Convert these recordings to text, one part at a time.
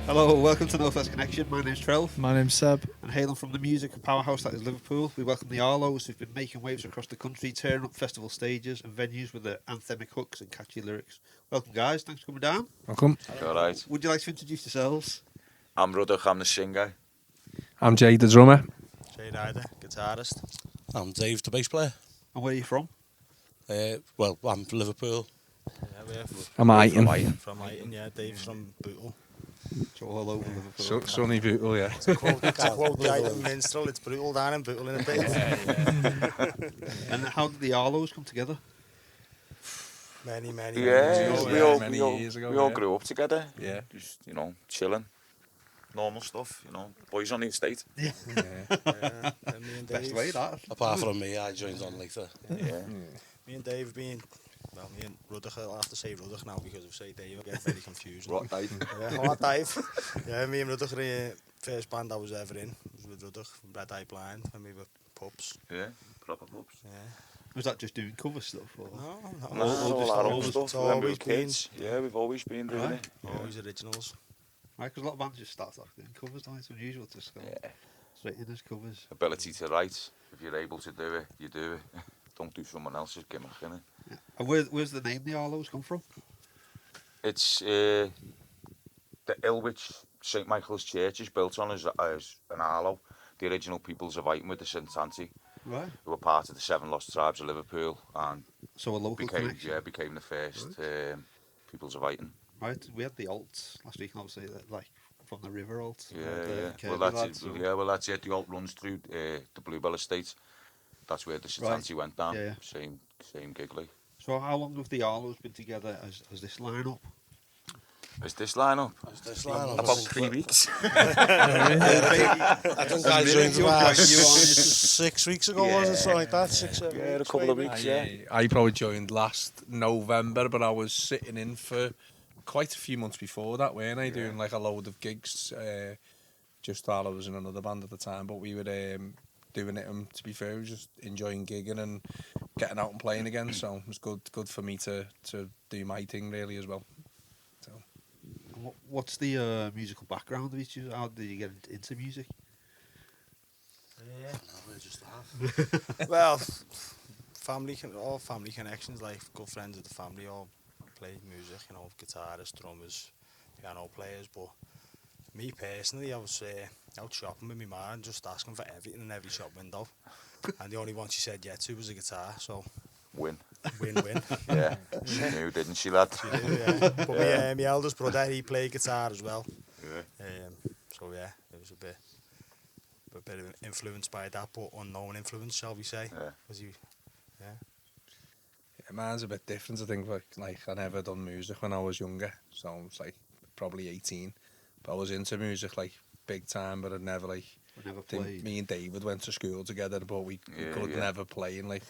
Hello, welcome to Northwest Connection. My name's Trelf, My name's Seb. and hailing from the music powerhouse that is Liverpool, we welcome the Arlos, who've been making waves across the country, tearing up festival stages and venues with their anthemic hooks and catchy lyrics. Welcome, guys. Thanks for coming down. Welcome. All right. Would you like to introduce yourselves? I'm Ruddock, I'm the singer. I'm Jay, the drummer. Jay Ryder, guitarist. I'm Dave, the bass player. And where are you from? Well, I'm from Liverpool. Yeah, we're I'm Aiton. from Aiton, yeah. Dave's from Bootle. So all over Liverpool. Sunny Bootle, yeah. To quote the Aiton minstrel, it's brutal down in Bootle in a bit. And how did the Arlos come together? Many Yeah, years ago, we yeah. all, Many we all, years ago, we all yeah. grew up together. Yeah. Just, chilling. Normal stuff, boys on the estate. And me and Best Dave, way, that. Apart from me, I joined on later. Yeah. me and Dave being, well, me and Ruddock, I'll have to say Ruddock now because if I say Dave, I get very confused. What, Dave? Yeah, what Dave? Yeah, me and Ruddock, the first band I was ever in was with Ruddock, Red Eye Blind, when we were pups. Yeah, proper pubs. Yeah. Was that just doing cover stuff? Or? No, All our own just stuff. it's When we were always been- kids. Yeah, we've always been doing Right. it. always originals. Right, because a lot of bands just start off doing covers, don't they? It's unusual to just go Yeah. straight in as covers. Ability to write. If you're able to do it, you do it. Don't do someone else's gimmick, innit? Yeah. And where's the name the Arlos come from? It's the Ilwich St Michael's Church is built on as an Arlo. The original peoples of Aiton with the St Anti, Right. who were part of the 7 Lost Tribes of Liverpool and So a local connection. became the first peoples of Aiton. Right, we had the alts last week, and obviously, like from the river alt. Yeah. Well, that's it. Yeah, well, that's it. The alt runs through the Bluebell Estate. That's where the St Right. Anti went down. Yeah. Same gig, like. So how long have the Arlos been together as this lineup? Is this lineup? This line About 3 weeks. I think I joined You're about quite new on it. 6 weeks ago, was it? Something like that? 6, 7 Yeah, a weeks, couple of maybe. weeks. Yeah. I probably joined last November, but I was sitting in for quite a few months before that, weren't I? Doing like a load of gigs, just while I was in another band at the time. But we were doing it, and to be fair, we were just enjoying gigging and getting out and playing again. So it was good for me to do my thing really as well. So. What's the musical background of each of you? How did you get into music? Yeah. No, we're just that. Well, all family connections, like good friends of the family, all play music, guitarists, drummers, piano players. But me personally, I was out shopping with my ma and just asking for everything in every shop window. And the only one she said yeah to was a guitar, so Win. win-win. Yeah. She knew, didn't she, lad? She do, yeah. But my eldest brother, he played guitar as well. Yeah. So yeah, it was a bit influenced by that, but unknown influence, shall we say? Yeah. Was he? Yeah. Yeah, mine's a bit different. I think like I never done music when I was younger, so I was like probably 18. But I was into music like big time, but I'd never like. We never I think played. me and David went to school together, but we could Yeah. never play in like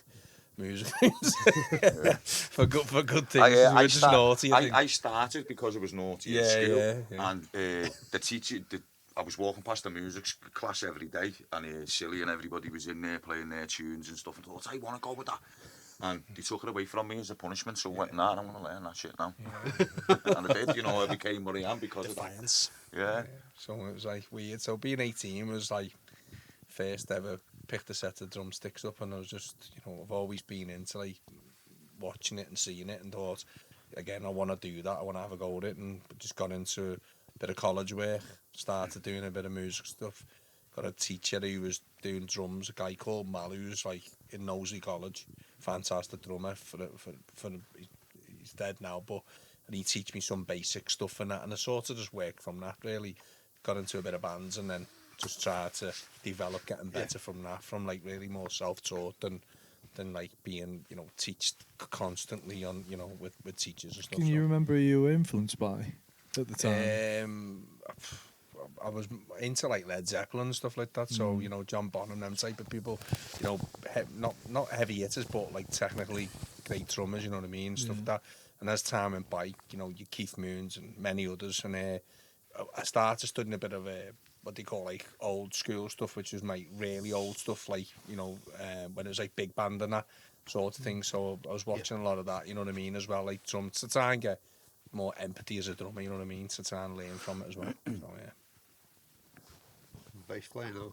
music for good things. I, we were just naughty. I think. I started because it was naughty at Yeah, school. yeah. And the teacher, I was walking past the music class every day, and Silly and everybody was in there playing their tunes and stuff, and thought, I want to go with that. And they took it away from me as a punishment, so I went, nah, I'm going to learn that shit now. And I did, I became what I am because of that. Defiance. Yeah. So it was like weird. So being 18 was like first ever picked a set of drumsticks up, and I was just, I've always been into like watching it and seeing it, and thought, again, I want to do that. I want to have a go at it, and just got into a bit of college work, started doing a bit of music stuff. Got a teacher who was doing drums, a guy called Mal, who's like in Knowsley College, fantastic drummer. He's dead now, and he teach me some basic stuff and that, and I sort of just worked from that. Really got into a bit of bands, and then just tried to develop, getting better from that, from like really more self-taught than like being teached constantly on with teachers and stuff. Can you remember who you were influenced by at the time? I was into like Led Zeppelin and stuff like that, so John Bonham, them type of people, not heavy hitters, but like technically great drummers, you know what I mean, stuff like that. And as time went by, your Keith Moons and many others, and I started studying a bit of what they call like old school stuff, which is like really old stuff, like when it was like big band and that sort of thing. So I was watching a lot of that, you know what I mean, as well, like drums, to try and get more empathy as a drummer, you know what I mean, to try and learn from it as well. So, bass playing? Or?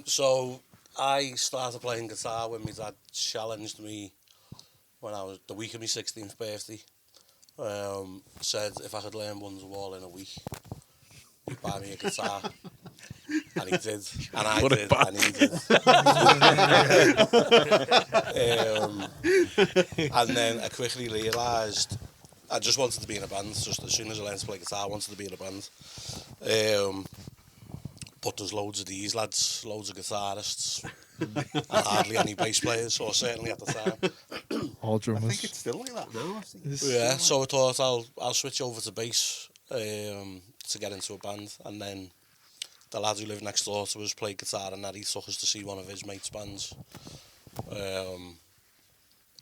So I started playing guitar when my dad challenged me when I was the week of my 16th birthday. Said if I could learn Wonderwall in a week, he'd buy me a guitar. And he did, and I What a did, bad- and he did. And then I quickly realised I just wanted to be in a band. Just as soon as I learned to play guitar, I wanted to be in a band. But there's loads of these lads, loads of guitarists, and hardly any bass players, or certainly at the time. All I drummers. think it's still like that now. I think it's Yeah, still so I thought I'll switch over to bass to get into a band, and then the lad who lived next door to us played guitar, and that he took us to see one of his mates' bands, and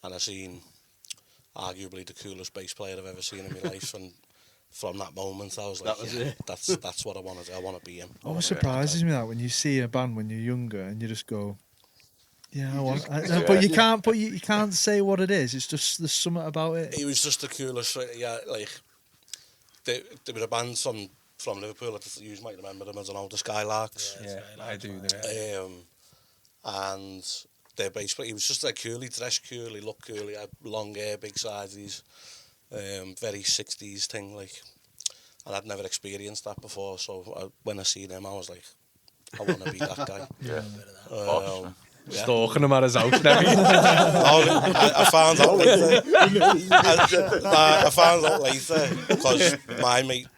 I seen arguably the coolest bass player I've ever seen in my life, and from that moment I was like, That was yeah, it. that's what I want to do. I want to be him. I Always wanna be surprises me that when you see a band when you're younger and you just go, yeah, I want. But you can't. But you can't say what it is. It's just there's something about it. He was just the coolest. Yeah, like they were a band from Liverpool. You might remember them. I don't know, the Skylarks. Yeah, I do. And their bass player, he was just like cool. He dressed cool. He looked cool. He had long hair, big sides. Very 60s thing, like. And I'd never experienced that before. So when I seen him, I was like, I want to be that guy. Yeah. Yeah. Stalking him at his house and everything. I found out later. I found out later because my mate,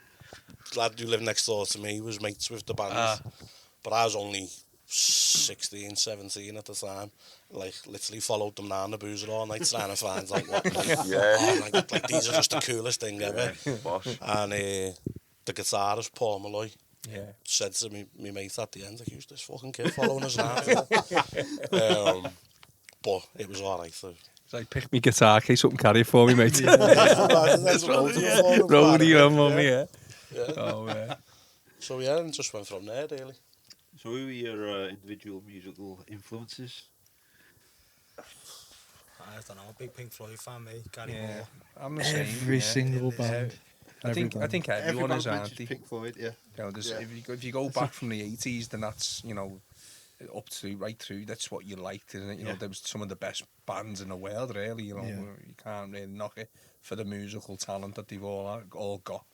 lad who lived next door to me, was mates with the band. But I was only 16, 17 at the time. Like, literally followed them down the boozer all night trying to find like what. Like these are just the coolest thing ever. Boss. And the guitarist Paul Malloy said to me mate at the end, like, who's this fucking kid following us now? But it was alright. So. It's like, pick me guitar case up and carry it for me, mate. Roadie Roadie on mummy, yeah. Oh, yeah. So yeah, and just went from there really. So who were your individual musical influences? I don't know, big Pink Floyd fan, me. Gary Yeah. Moore. I'm the same. Every yeah. single band. I think everyone is, aren't they? Pink Floyd, yeah. You know, Yeah. if you go back from the 80s, then that's, you know, up to right through, that's what you liked, isn't it? You know, there was some of the best bands in the world, really. You know, you can't really knock it for the musical talent that they've all got.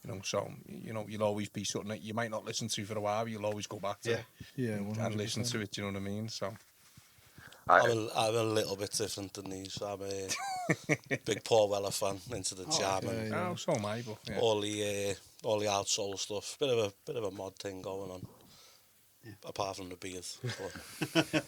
You know, so you know, you'll always be something that you might not listen to for a while, but you'll always go back to it and listen to it. You know what I mean? So I'm a little bit different than these. I'm a big Paul Weller fan, into the jam and so am I, but yeah. all the out soul stuff. Bit of a mod thing going on. Apart from the beard.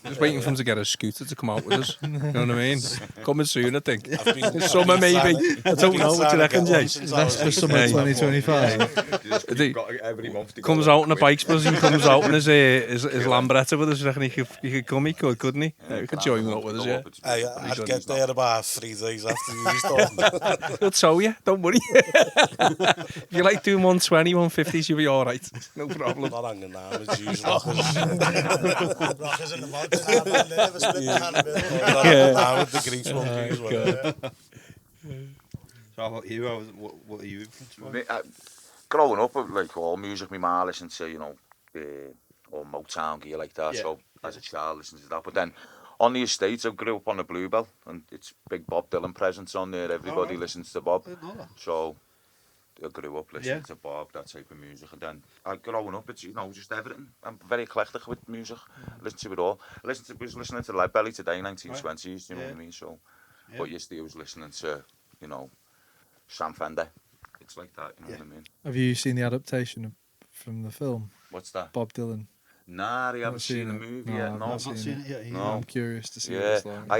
Just waiting for him to get a scooter to come out with us. You know what I mean? Coming soon, I think. This Summer, maybe. I don't know. What do you reckon, Jay? That's for summer 2025. Every month. Comes out on a bike, suppose he comes out in his Lambretta with us. I reckon he could come, couldn't he? He could join up with us, yeah. I'd get there about 3 days after you started. He'll tow you, don't worry. If you like doing 120, 150s, you'll be alright. No problem. Not hanging down as usual. Rockers in the mud. Never split the hand With the grease monkeys. So how about you? What are you influenced by? Growing up, like all music, my ma listened to, you know, all Motown gear like that. Yeah. So as a child, listened to that. But then on the estate, I grew up on the Bluebell, and it's big Bob Dylan presence on there. Everybody listens to Bob. I didn't know that. So I grew up listening to Bob, that type of music. And then growing up, it's, you know, just everything. I'm very eclectic with music. I listen to it all. I was listening to Lead Belly today, 1920s, you know what I mean? So, but yesterday I was listening to, you know, Sam Fender. It's like that, you know what I mean? Have you seen the adaptation from the film? What's that? Bob Dylan. Nah, I haven't seen the it. movie No, yet. I've No, not seen it yet. No. I'm curious to see what yeah, it's like.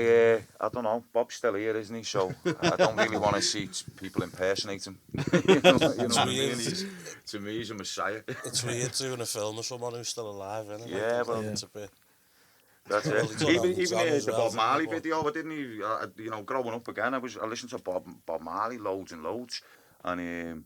I don't know. Bob's still here, isn't he? So I don't really want to see people impersonate him. you know what I mean? To me, he's a messiah. It's weird doing a film of someone who's still alive, isn't it? Yeah, like, well, it's a bit. That's Well, it. he's done Even that with the as well, Bob Marley hasn't he? video, but didn't he? You know, growing up again, I listened to Bob Marley loads and loads, and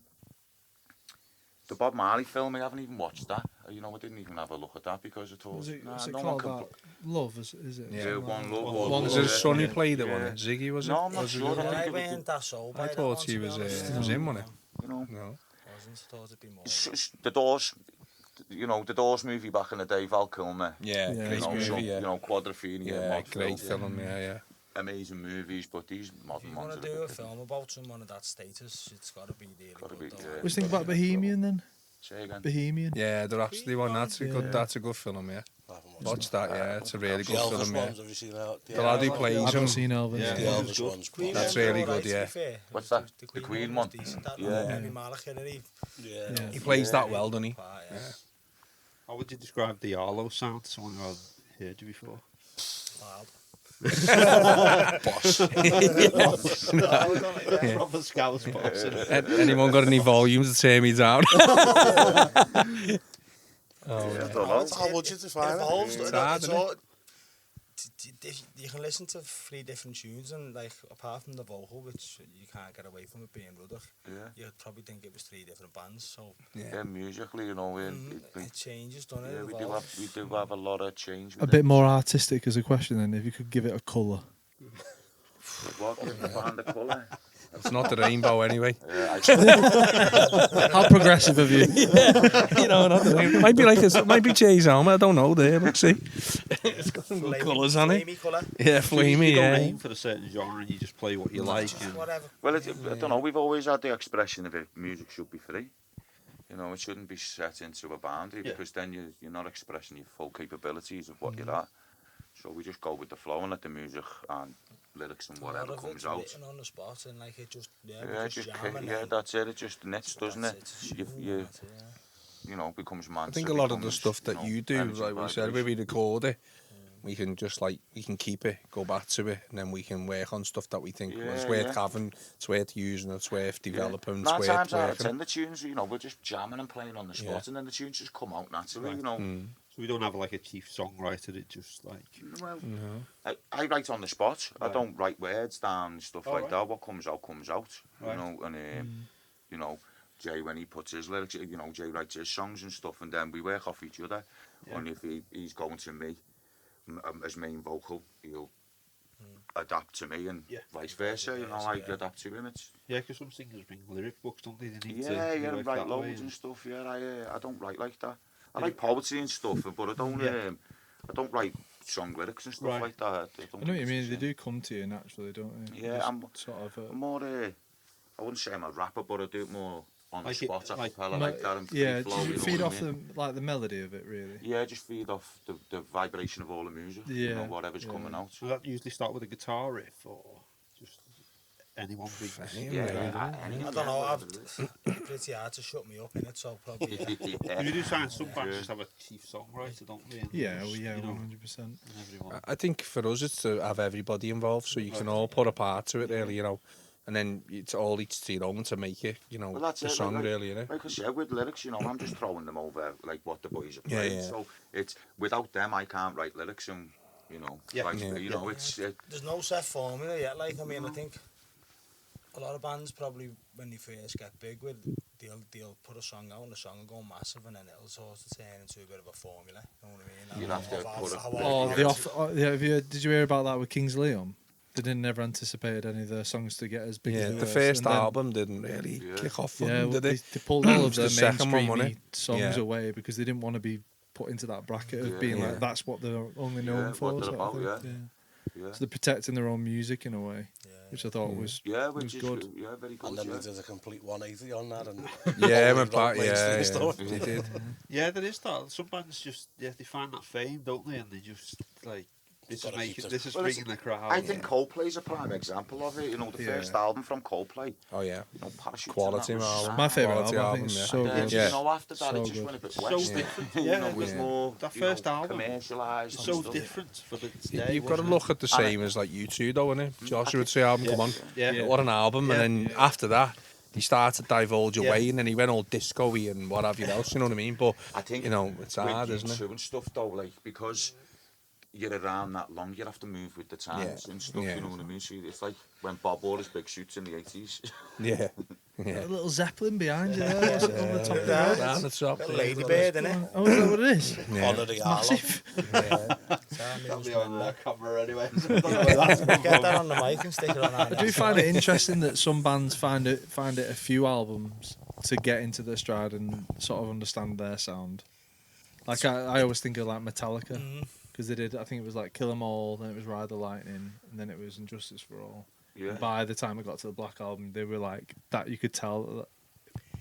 the Bob Marley film, I haven't even watched that. You know, I didn't even have a look at that because I thought, Was it no called one that? Love, is it? Yeah, One Love. Love. One Was Love. it his son who Yeah. played it, wasn't it? Ziggy, was it? No, I'm not Was it sure. Ziggy? I weren't that sold by I that thought one, he to be was honest. him, wasn't it? You know, No. Wasn't, I thought it'd be more. the Doors, you know, the Doors movie back in the day, Val Kilmer. Yeah, Yeah. great You know, movie, so, yeah. you know, Quadrophenia. Yeah, Mod great film. film, yeah. Amazing movies, but these If modern you ones want are to a do a bit film about someone of that status, it's got to be really Gotta good. be, though, yeah. like. What do you think about Bohemian then? Say again. Bohemian. Yeah, they're actually one. That's a good. Yeah. That's a good film. Yeah, I haven't watched watch that. Yeah, it's a really the good Elvis film. Yeah, ones. Have you seen that? the lad who plays I've him. not seen Elvis. Yeah. The Elvis Elvis good. ones. Queen That's one's really alright, good, to be yeah. fair. What's that? The The Queen Queen was one? decent. That Yeah. Rami Malek, isn't he? Yeah. Yeah. He plays that well, doesn't he? Part, Yeah. How would you describe the Arlos sound to someone who hasn't heard you before? Wild. Boss. Proper Scouse boss. isn't it? Anyone got any volumes to tear me down? I don't know. How would you define it? Evolves, It's no, hard, it's isn't it? all, you can listen to 3 different tunes and like apart from the vocal, which you can't get away from it being Ruddock, Yeah. you'd probably think it was 3 different bands. So Yeah, musically, you know, it changes, doesn't it? yeah, It we evolves. do have a lot of change. A With bit more artistic as a question then, if you could give it a colour. What? Find the colour. It's not the rainbow anyway. Yeah, How progressive of you. You know, not the rainbow. Might be like it might be Jay's helmet. I don't know. There, we'll see. It's got some good colours on it. Flamey colour. Yeah, You flamey. don't Yeah. aim for a certain genre and you just play what you like. And Whatever. well, I don't know. We've always had the expression of it. Music should be free. You know, it shouldn't be set into a boundary Yeah. because then you're not expressing your full capabilities of what you're at. So we just go with the flow and let the music and lyrics and whatever A lot of comes it's out. written on the spot and like it just Yeah, we just jam and yeah, then that's it. It just knits, doesn't it? that's You know, becomes man. I think a lot of the stuff that you do, like we said, when we record it, we can just like we can keep it, go back to it, and then we can work on stuff that we think was Yeah, worth yeah. having, it's worth using, it's worth developing, Nine it's worth times out of working. 10, the tunes, you know, we're just jamming and playing on the spot, Yeah. and then the tunes just come out naturally. You know, so we don't have like a chief songwriter. It just like well, I write on the spot. I don't write words down and stuff like right. that. What comes out comes out. Right. You know, and you know, Jay when he puts his lyrics, you know, Jay writes his songs and stuff, and then we work off each other. Yeah. And if he's going to me as main vocal, he'll adapt to me, and Yeah. vice versa. You know, I adapt to him. It's yeah, because some singers bring lyric books, don't they? They need to yeah, work write that way loads and stuff. Yeah, I don't write like that. I like poetry and stuff, but I don't. Yeah. I don't write song lyrics and stuff Right. like that. I don't I know what think you it's mean. the They same. do come to you naturally, don't they? Yeah, Just I'm- sort of. I'm more. I wouldn't say I'm a rapper, but I do it more on Like the it- spot. like- I like that and yeah, free flow. do you you know feed what I off mean? the melody of it, really? Yeah, just feed off the vibration of all the music. You Yeah, know, whatever's yeah. coming out. Does that usually start with a guitar riff or just anyone brings? I don't know. It's pretty hard to shut me up in it, so probably. Yeah. You do find some bands just have a chief songwriter, don't they? And Yeah, just, well, yeah, you know, 100%. and everyone. I think for us it's to have everybody involved so you can all put a part to it really, you know. And then it's all each to your own to make it, you know, Well, that's the it, song like- really, you know. Like I said, with lyrics, you know, I'm just throwing them over like what the boys are Yeah, playing. yeah. So it's without them, I can't write lyrics, and you know, Yeah. like, Yeah. you know, it's There's no set formula yet. Like I mean, I think a lot of bands probably when they first get big, they'll put a song out and the song will go massive, and then it'll sort of turn into a bit of a formula. You know what I mean? You'd have to put it- Oh, did you hear about that with Kings Leon? They didn't never anticipated any of their songs to get as big Yeah, as they the were, first and then- album didn't really Yeah. kick off for Yeah, them, well, did they, it? they pulled all of The their second one, mainstreamy wasn't it? songs Yeah. away because they didn't want to be put into that bracket of Yeah. being Yeah. like that's what they're only known Yeah, for. what they're sort of about, thing. yeah. So they're protecting their own music in a way, Yeah. which I thought was Yeah, which is good. yeah, very good. And then yeah. they did a complete 180 on that. And Yeah, all my part, the mainstream yeah, stuff. they did. Yeah, there is that. Some bands just they find that fame, don't they? And they just like this is Gotta keep making the- this is Well, it's- bringing the crowd. I think Coldplay's a prime example of it. You know, the Yeah. first album from Coldplay, Oh yeah, you know, Parachutes. Quality and that was album. my favourite Quality album. I think album, it's yeah. so then, good. Yeah. you know, after that, So it just good. went a bit so west. different. You Yeah, know, it was Yeah. more that you know, first album. commercialised. It's and so stuff. different for the day. You've got to wasn't look it? at the same as like you two, though, innit? Joshua would say album, Yeah. come on. Yeah. What an album. Yeah. And then after that, he started to divulge Yeah. away and then he went all disco-y and what have you else, you know what I mean? But, I think you know, it's hard, with isn't it? U2 and stuff though, like because you're around that long, you have to move with the times Yeah. and stuff. Yeah. You know what I mean? So it's like when Bob wore his big suits in the 80s. Yeah. A Yeah. little Zeppelin behind you there, what's it on the top of the road? Down the top. Little ladybird, innit? Oh, is that what it is? Yeah. Honor the Arlo. Massive. That'll be on camera anyway. Get that on the mic and stick it on our I do find it interesting that some bands find it a few albums to get into their stride and sort of understand their sound. Like I always think of like Metallica because they did. I think it was like Kill 'Em All, then it was Ride the Lightning, and then it was Injustice for All. Yeah. And by the time I got to the Black Album, they were like that. You could tell that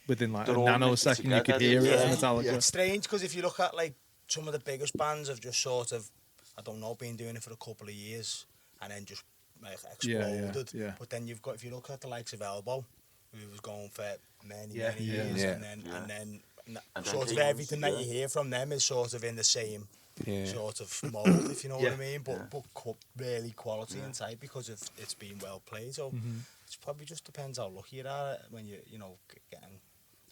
within like They're a all nanosecond, you could together, hear it yeah. as Metallica. Yeah. It's strange because if you look at like some of the biggest bands have just sort of, I don't know, been doing it for a couple of years and then just like exploded. Yeah. But then you've got, if you look at the likes of Elbow, who was going for many Yeah. years, Yeah. and then And then sort of Kings, everything that yeah. you hear from them is sort of in the same Yeah. sort of mold, if you know what Yeah. I mean. But really quality and type because of it's been well played. So it's probably just depends how lucky you are when you know getting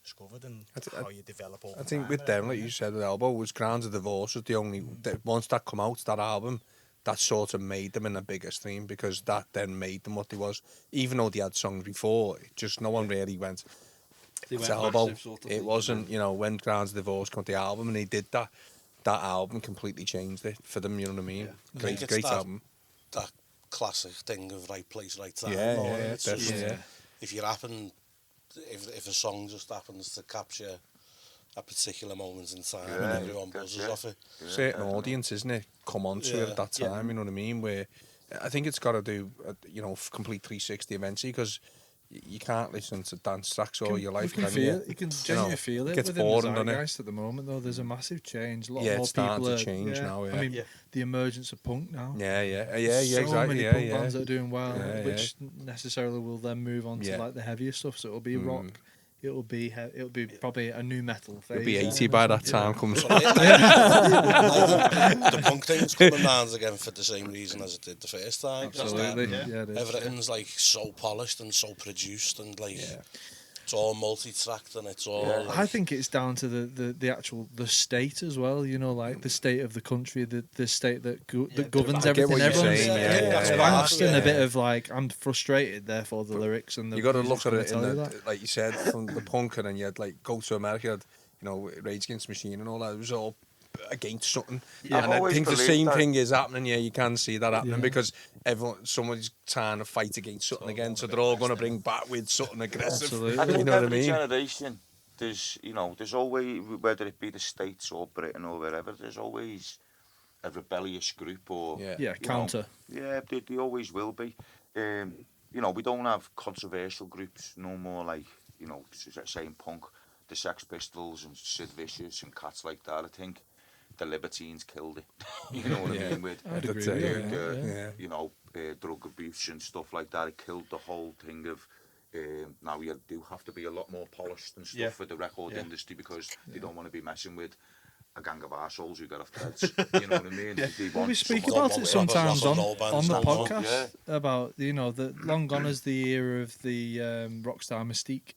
discovered and how you develop over I think time with and them, everything, like you said, with Elbow, was Grounds of Divorce was the only, once that come out, that album, that sort of made them in a bigger stream because that then made them what they was. Even though they had songs before, it just no one really went They to went Elbow. massive sort of It thing, wasn't, you know, when Grounds of Divorce came to the album and they did that, that album completely changed it for them, you know what I mean? Yeah. I Great, think it's great that- album. That classic thing of right place, right time. Yeah, though, yeah, and yeah, it's just, definitely, yeah. if you happen, if a song just happens to capture a particular moment in time and Yeah, everyone that's buzzes it. off it. Certain audience, isn't it? Come on to it at that Yeah. time, you know what I mean? Where I think it's got to do, you know, complete 360 eventually because you can't listen to dance tracks all your life, You can can feel, you? you can know, genuinely feel it it gets within boring, the doesn't it? zeitgeist at the moment. Though there's a massive change. A lot Yeah, more it's starting people to are, change now, yeah. I mean, Yeah. the emergence of punk now. Yeah, So exactly. many Yeah, punk yeah. bands that are doing well, Yeah, which necessarily will then move on to Yeah. like the heavier stuff. So it'll be rock. It'll be probably a new metal phase. You'll be 80 then by or that something. time comes. The punk thing's coming round again for the same reason as it did the first time. Absolutely. Yeah. Yeah, it is. Everything's like so polished and so produced and like Yeah. it's all multi-tracked and it's all. Yeah. Like, I think it's down to the actual the state as well. You know, like the state of the country, the state that that governs I get everything. what you're Everyone's saying, yeah, angst and yeah. a bit of like I'm frustrated. Therefore, the lyrics and the You got to music's look at gonna it tell in you the, that. like you said, from the punk, and then you had like go to America, you had, you know, Rage Against the Machine and all that. It was all against something. Yeah. I've And I always think the believed same that. thing is happening. Yeah, you can see that happening Yeah. because somebody's trying to fight against something again, so they're all going to bring back with something aggressive. Absolutely. I think You know what I every mean? generation, there's always, whether it be the States or Britain or wherever, there's always a rebellious group or Yeah. Yeah, you counter. know, yeah, they always will be. You know, we don't have controversial groups no more, like, you know, saying punk, the Sex Pistols and Sid Vicious and cats like that. I think the Libertines killed it. You know what I mean? With I'd agree That's with it, you. yeah. Yeah. you know, drug abuse and stuff like that. It killed the whole thing of. Now you do have to be a lot more polished and stuff Yeah. for the record Yeah. industry because they don't want to be messing with a gang of arseholes who got off threads. You know what I mean? They Well, we want speak someone- about it sometimes rock on and roll bands the now, podcast yeah. about the long gone is the era of the rockstar mystique.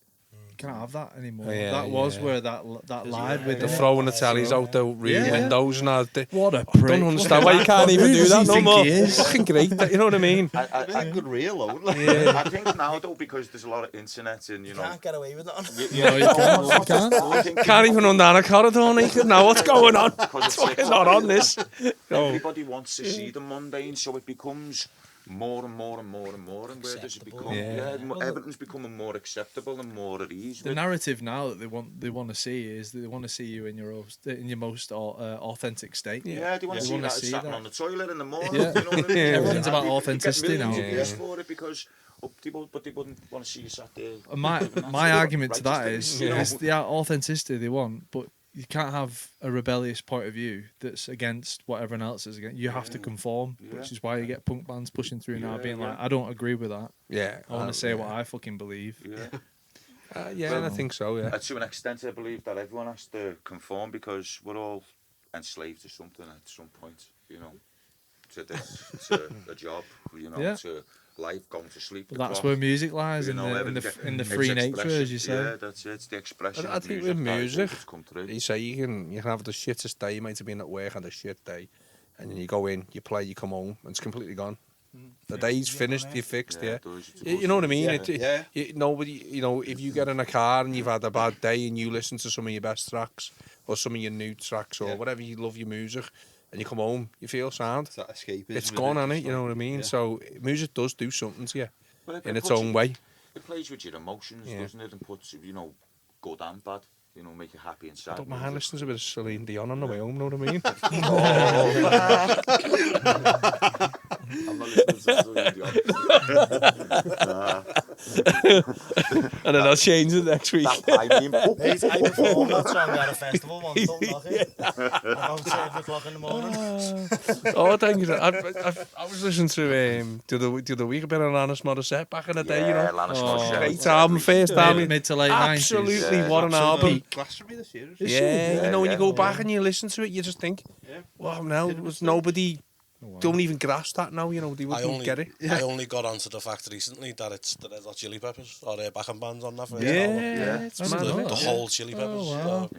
You can't have that anymore. Oh, yeah, that was yeah. where that lied with They're it. throwing the tellies out the room Yeah. windows and that. What a I prick! don't understand why you can't even Who do does that he no think more. he is? Fucking great, you know what I mean? I Good reel, though. I think now though because there's a lot of internet and you know. can't get away with that. No, you can't. You can't. I think Can't even run down a corridor naked now. What's going on? because It's fucking not on this. everybody wants to see the mundane, so it becomes more and more and more and more. And where does it become? Yeah. Everything's becoming more acceptable and more at ease. The with. narrative now that they want to see is they want to see you in your most authentic state. Yeah, they want to see wanna that see sat that. on the toilet in the morning. Yeah. You know what I mean? Everything's And about you get authenticity now. millions of views Yeah. for it because but they wouldn't want to see you sat there. And my That's argument to that righteous is, things, you know. is the authenticity they want, but you can't have a rebellious point of view that's against what everyone else is against. You have to conform, which is why you get punk bands pushing through now, being like, I don't agree with that. Yeah. I want to say what I fucking believe. Yeah. Yeah, I think so, yeah. To an extent, I believe that everyone has to conform because we're all enslaved to something at some point, you know, to this, to a job, you know, Yeah. to life, going to sleep. But the that's clock, where music lies you in know, the everything- in the it's free nature, expression. as you say. Yeah, that's it. It's the expression. I of think music with that music, has come through. you say you can have the shittest day. You might have been at work, had a shit day, and then you go in, you play, you come home, and it's completely gone. The day's finished, you're fixed, yeah. it does, it's a You know what I mean? Yeah, yeah. Nobody, you know, if you get in a car and you've had a bad day and you listen to some of your best tracks or some of your new tracks or Yeah. whatever, you love your music, and you come home, you feel sound. It's that escapism. It's isn't gone, Just innit? You know like- what I mean? yeah. So music does do something to you But it in its puts own you- way. It plays with your emotions, Yeah. doesn't it? And puts, you know, good and bad. you know, make you happy inside. I don't mind listening to a bit of Celine Dion on the way home, know what I mean? I'm not listening to Celine Dion. And then I'll change it next week. That I mean, I performed that song at a festival once, don't knock it. About 7 o'clock in the morning. Oh, thank you. I was listening to the other week a bit of Alanis Morissette back in the day, you know. Alanis Morissette. Great album, first album. Mid to late 90s. Absolutely, Yeah, what an album. Glastonbury this year. Yeah, you know, when you yeah. go back and you listen to it, you just think, wow, now was nobody don't even grasp that now, you know, they wouldn't get it. I only got onto the fact recently that it's the Red Hot Chili Peppers or their backing bands on that first album. It's It's mad, the, isn't it? the whole Chili Peppers. wow.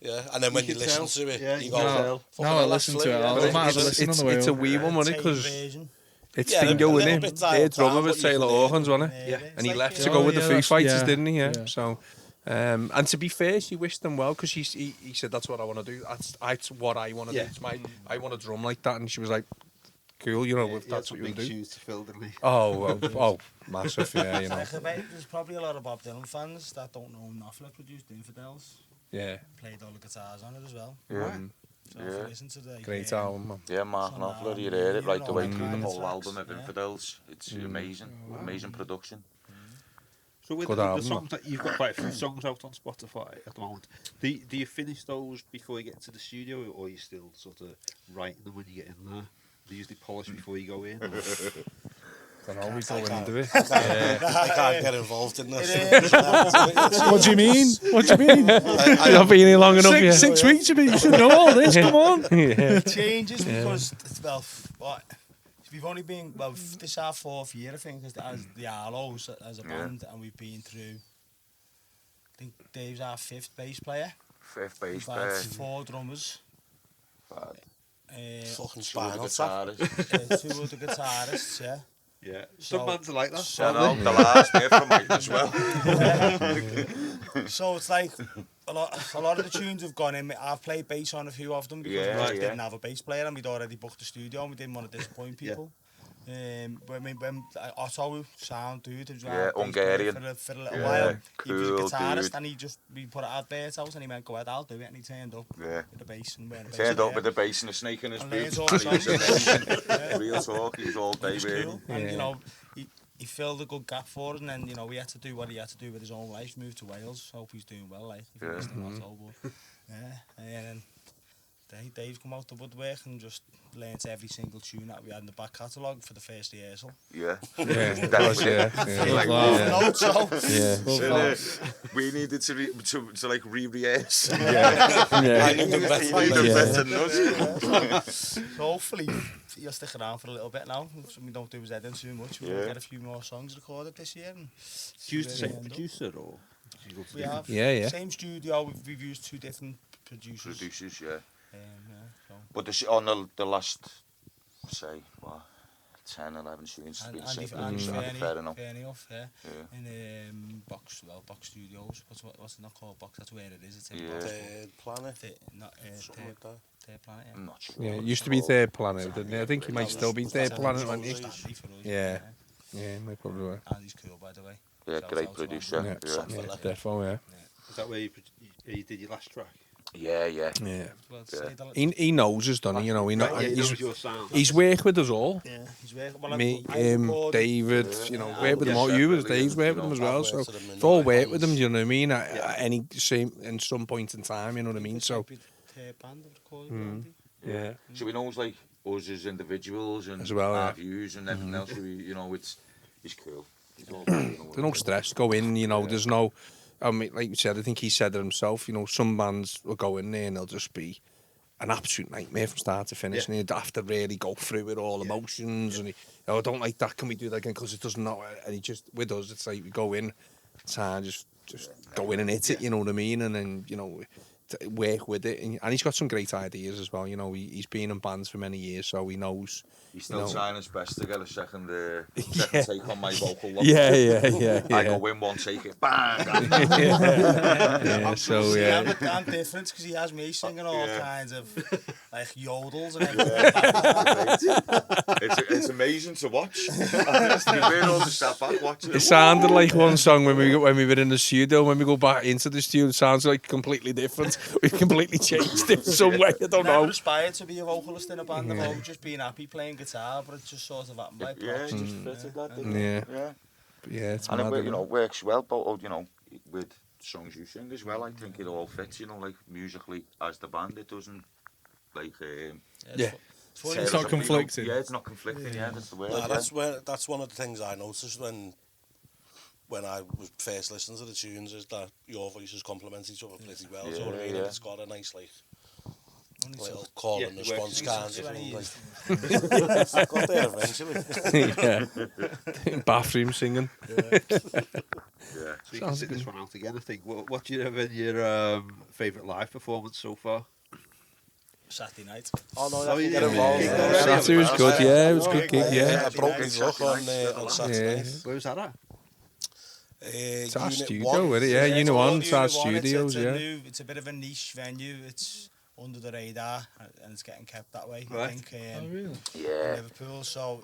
Yeah. And then when you listen to it, you go, Now fucking I hell, listen that's to it. Flea, I yeah. might have a listen on the way It's a home. wee one, wasn't it? Tape Because version. it's Yeah, Dingo, a wasn't little it? bit dialed Their drummer down, was but you Taylor can hear Hawkins, wasn't it? Yeah. And he It's left like, to go with the yeah, Foo that's- Fighters, yeah. didn't he? Yeah. Yeah. So, and to be fair, she wished them well because he said that's what I want to do. That's what I want to do. It's I want to drum like that, and she was like, cool, you know, if that's what you big want to do. shoes to fill, didn't he? Oh, massive, yeah, you know, I bet there's probably a lot of Bob Dylan fans that don't know Knopfler produced Infidels. yeah, Played all the guitars on it as well. Yeah. So if you listen to the great album, man. Yeah, Mark Some Knopfler, you album, heard it you right the way know, through the kind of whole tracks, album of yeah. Infidels. It's amazing, amazing production. So with Good the album, songs that you've got quite a few songs out on Spotify at the moment. Do you finish those before you get to the studio, or are you still sort of writing them when you get in there? Do you usually polish before you go in? Or? Don't know, we go into it. I can't get involved in this. What do you mean? What do you mean? I've not been here long enough yet. 6 weeks, you should know all this. Come on. It changes because, well, we've only been, this is our 4th year, I think, as the Arlos, as a band, and we've been through, I think Dave's our 5th bass player. Fifth bass We've had player, 4 drummers. Fucking two of the spinal tap. guitarists. 2 other guitarists, yeah. Yeah, So- some bands are like that. I know, the last there from Mike as well. So it's like a lot of the tunes have gone in. I've played bass on a few of them because Yeah, we just yeah. didn't have a bass player and we'd already booked the studio and we didn't want to disappoint people. But I mean, when Otto, sound dude, who's our bass player Hungarian. for a little Yeah, while, he was a cool guitarist dude. and we put it adverts out and he went, go ahead, I'll do it, and he turned up Yeah. with the bass and wearing a bass Turned up player. with the bass and a snake in his And boots. learned all And he was songs. amazing. Real talk, he was all day It was really. cool. And you know, he filled a good gap for us, and then you know we had to do what he had to do with his own life. Moved to Wales. Hope he's doing well. Like if you're listening, that's all good. Yeah, and then Dave come out the woodwork and just learnt every single tune that we had in the back catalogue for the first rehearsal. Yeah. Yeah, Definitely. yeah. Notes, so Yeah. We needed to like re-rehearse. I knew them better He than knew you. them better than us. so hopefully he'll stick around for a little bit now. So we don't do his head in too much. We'll get a few more songs recorded this year. And Do you use the see same where we end up. producer, or do you go to We different- have Yeah. same studio. We've used 2 different producers. Producers, yeah. So. But on the last, say, what, 10, 11 tunes, it's And been Andy simple. Fair enough. Yeah. Yeah. In Box Studios. What's it not called? Box. That's where it is. It's in Yeah. Box. Third Planet, Not something like that. Third Planet. I'm not sure. Yeah, what it it's used to be called. Third Planet, didn't it? I think he might still be Third Planet, wasn't he? Stanley for us, Yeah. Yeah, might probably be. Andy's cool, by the way. Yeah, Shout great out to him. producer. Yeah. Yeah. Defo, yeah. Is that where you did your last track? Yeah. Yeah. Well, say that- He knows us, doesn't he? You know, Yeah, he knows he's your sound. worked with us all. Yeah, he's working. Well, Me, I him, recorded- David, you know, worked with them all. Yeah, You with definitely, Dave's worked with them as well. I've So worked with them in we've all other worked with them. bands. You know what I mean? At any in some point in time, you know what I mean? So Third band of recorded Andy. yeah, So we know like us as individuals and As well, our yeah. views and everything else. You know, it's cool. He's all, you know, there's no stress. Go in, you know. There's no. I mean, like you said, I think he said it himself. You know, some bands will go in there and they'll just be an absolute nightmare from start to finish, and you'd have to really go through it all, emotions, and I don't like that. Can we do that again? Because it doesn't know. And he just with us, it's like we go in, time just go in and hit it. You know what I mean? And then you know, work with it, and he's got some great ideas as well. You know, he's been in bands for many years, so he knows. He's still trying his best to get a second Yeah. take on my vocal. Yeah. I go in one take it, bang. Yeah, so yeah. I'm different because he has me singing all kinds of like yodels and everything. It's amazing to watch. We're all just sat back watching It sounded like one song when we were in the studio. When we go back into the studio, it sounds like completely different. We've completely changed it some way. I don't know. Never aspired to be a vocalist in a band. I've always just been happy playing guitar, but it just sort of happened by proxy. just fitted that, didn't Yeah. it? Yeah, it's And mad, it, works well, but with songs you sing as well, I think it all fits, like musically as the band, it doesn't like Yeah. It's not conflicting. Yeah, it's not conflicting. Yeah, that's the word. Nah, that's one of the things I noticed when I was first listening to the tunes, is that your voices complement each other pretty well. So what I mean, it's got a nice little call and response kind of thing. I got there eventually. Yeah. Bathroom singing. Yeah. So you can sit this one out again, I think. What do you have in your favourite live performance so far? Saturday night. Oh no, Oh, I can get yeah. involved. Saturday was good, yeah, it was a good gig, yeah. I broke his luck on Saturday night. Where was that at? It's our Unit studio, one. isn't it? Yeah, it's Unit called 1, it's our Unit 1. studios, yeah. It's a bit of a niche venue. It's under the radar and it's getting kept that way. Right. I think Oh, really? in Liverpool. So